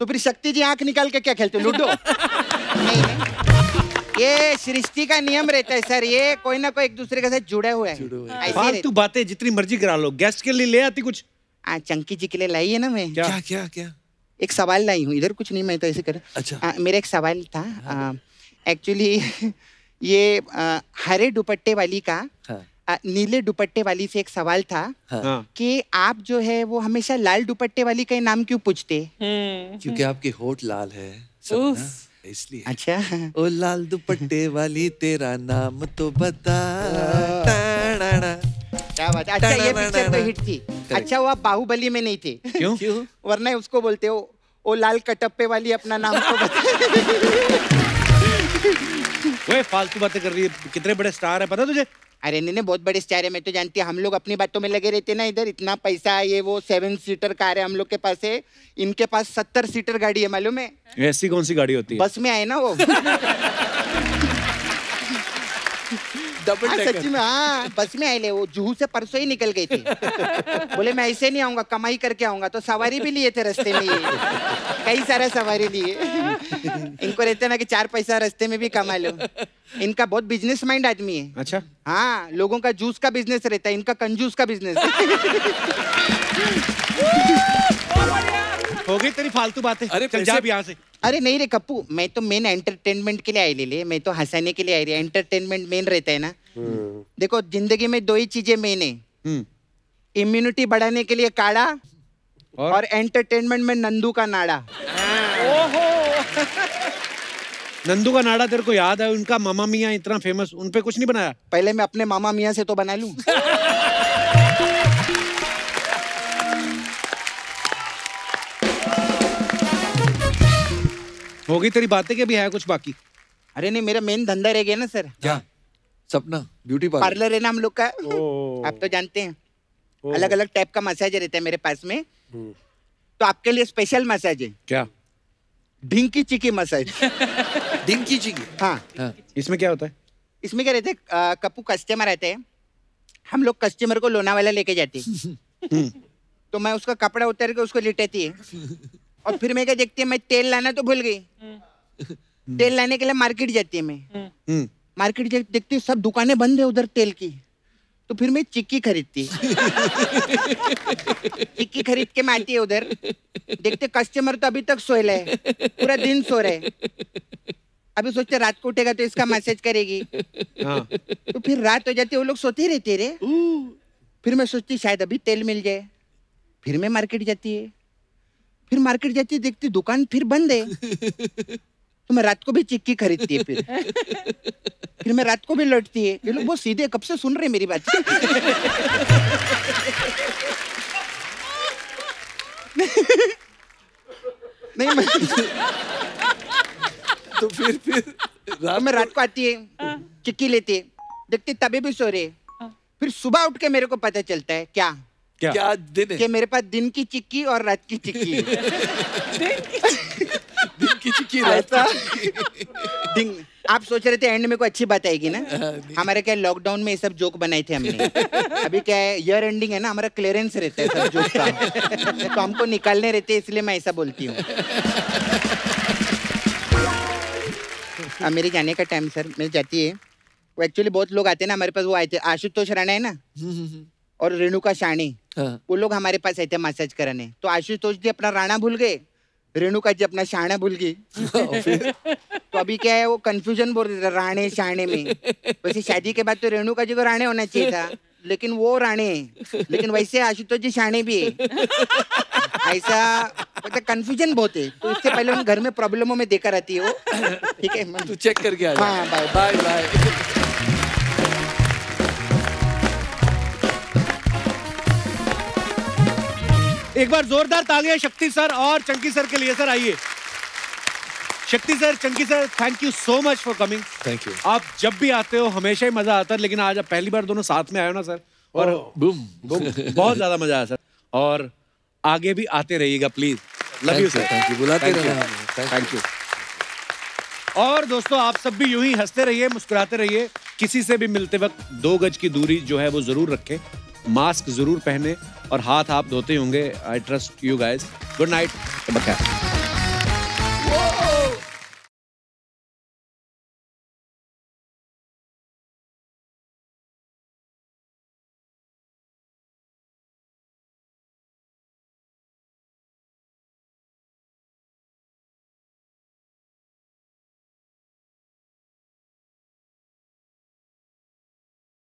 तो फिर शक्ति जी आंख निकाल के क्या खेलते हो, लूडो? नहीं, ये सृष्टि का नियम रहता है सर, ये कोई ना कोई एक दूसरे के साथ जुड़े हुए हैं। फालतू बातें जितनी मर्जी करा लो, गेस्ट के लिए ले आती कुछ। चंकी जी के लिए लाई है ना मैं। क्या क्या क्या? एक सवाल लाई हूँ, इधर कुछ नहीं, मैं तो ऐसे कर। अच्छा। मेरा एक सवाल था, एक्चुअली ये हरे दुपट्टे वाली का नीले दुपट्टे वाली से एक सवाल था कि आप जो है वो हमेशा लाल दुपट्टे वाली का नाम क्यों पूछते? क्योंकि आपके होठ लाल है इसलिए। अच्छा। ओ लाल दुपट्टे वाली तेरा नाम तो बता। क्या बात। अच्छा, ये पिक्चर तो हिट थी। अच्छा, वो आप बाहुबली में नहीं थे। क्यों? वरना उसको बोलते हो ओ लाल कटप्पे वाली अपना नाम तो बता। वो फालतू बातें कर रही है, कितने बड़े स्टार है पता तुझे? अरे नहीं, बहुत बड़े स्टार है, मैं तो जानती हूँ। हम लोग अपनी बातों में लगे रहते ना, इधर इतना पैसा, ये वो 7 सीटर कार है हम लोग के पास है, इनके पास 70 सीटर गाड़ी है, मालूम है? ऐसी कौन सी गाड़ी होती है? बस में आए ना वो। सच्ची में, हाँ बस में आए ले, वो जुहू से परसों ही निकल गई थी। बोले मैं ऐसे नहीं आऊंगा, कमाई करके आऊंगा, तो सवारी भी लिए थे रास्ते में, ये कई सारा सवारी लिए। इनको रहते ना कि 4 पैसा रास्ते में भी कमा लो। इनका बहुत बिजनेस माइंड आदमी है। अच्छा। हाँ, लोगों का जूस का बिजनेस रहता है, इनका कंजूस का बिजनेस है। हो गई तेरी फालतू बातें। अरे चल जा यहाँ से। अरे नहीं रे कप्पू, मैं तो मेन एंटरटेनमेंट के लिए आई ले, मैं तो हंसाने के लिए आई रही। एंटरटेनमेंट मेन रहता है ना। देखो जिंदगी में 2 ही चीजें मेन है, इम्यूनिटी बढ़ाने के लिए काढ़ा और एंटरटेनमेंट में नंदू का नाड़ा। नंदू का नाड़ा तेरे को याद है? उनका मामा मियाँ इतना फेमस, उन पे कुछ नहीं बनाया? पहले मैं अपने मामा मियाँ से तो बना लूं। हो गई तेरी बातें, कि भी है कुछ बाकी? अरे नहीं, मेरा मेन धंधा रह गया ना सर। क्या? सपना ब्यूटी पार्लर है ना हम लोग का। आप तो जानते हैं, अलग अलग टाइप का मसाज रहता है मेरे पास में। तो आपके लिए स्पेशल मसाज है। क्या? ढिंकी चिकी मसाज। ढिंकी चिकी? हाँ। इसमें क्या होता है? इसमें क्या रहता है, कप्पू कस्टमर आते हैं, हम लोग कस्टमर को लोनावाला लेके जाते हैं। तो मैं उसका कपड़ा उतार के उसको लिटाती है, और फिर मैं क्या देखती है, मैं तेल लाना तो भूल गई। तेल लाने के लिए मार्केट जाती है, मैं मार्केट देखती हूँ सब दुकानें बंद है उधर तेल की। तो फिर मैं चिक्की खरीदती। चिक्की खरीद के मैं आती है उधर, देखते कस्टमर तो अभी तक सोए है, पूरा दिन सो रहे। अभी सोचते रात को उठेगा तो इसका मैसेज करेगी। तो फिर रात हो जाती है, वो लोग सोते रहते रे। फिर मैं सोचती शायद अभी तेल मिल जाए। फिर मैं मार्केट जाती है, फिर मार्केट जाती है, देखती दुकान फिर बंद है। तो मैं रात को भी चिक्की खरीदती है। फिर मैं रात को भी लौटती है। ये लोग बहुत सीधे, कब से सुन रहे मेरी बात। नहीं मैं तो फिर मैं रात को आती है, चिक्की लेती है, देखती तभी भी सो रहे। फिर सुबह उठ के मेरे को पता चलता है क्या दिन है? कि मेरे पास दिन की चिक्की और रात की चिक्की है। दिन की चिक्की, रात की चिक्की। आप सोच रहे थे एंड में कोई अच्छी बात आएगी ना। हमारे क्या लॉकडाउन में ये सब जोक बनाए थे हमने। अभी क्या है, ईयर एंडिंग है ना, हमारा क्लियरेंस रहता है सब जोक का, तो हमको निकालने रहते हैं, इसलिए मैं ऐसा बोलती हूँ। अब मेरे जाने का टाइम सर, मेरे जाती है। वो एक्चुअली बहुत लोग आते हैं ना हमारे पास, वो आए थे आशुतोष राणा है ना, और रेणुका शाणी, वो लोग हमारे पास आए थे मसाज कराने। तो आशुतोष जी अपना राणा भूल गए, रेणुका जी अपना शाणा भूल गई। तो अभी क्या है, वो कंफ्यूजन बोल रहे थे राणे शाणे में। वैसे शादी के बाद तो रेणुका जी को राणे होना चाहिए था, लेकिन वो राणे है, लेकिन वैसे आशुतोष जी शाणे भी है। ऐसा मतलब कंफ्यूजन बहुत है। तो इससे पहले हम घर में प्रॉब्लमों में देकर आती है वो। ठीक है, तू चेक करके आ जा। हाँ, बाय बाय बाय। एक बार जोरदार तालियां शक्ति सर और चंकी सर के लिए। सर आइए। शक्ति sir, Chunky sir, thank you so much for coming. Thank you. आप जब भी आते हो हमेशा ही मजा आता है, लेकिन आज आप पहली बार दोनों साथ में आए हो ना सर, और बूम बहुत ज्यादा मजा आया सर। और आगे भी आते रहिएगा please. Love you sir. Thank you. बुलाते रहना। Thank you. और दोस्तों आप सब भी यूं ही हंसते रहिए, मुस्कुराते रहिए। किसी से भी मिलते वक्त 2 गज की दूरी जो है वो जरूर रखें, मास्क जरूर पहने, और हाथ आप धोते होंगे। I trust you guys. Good night.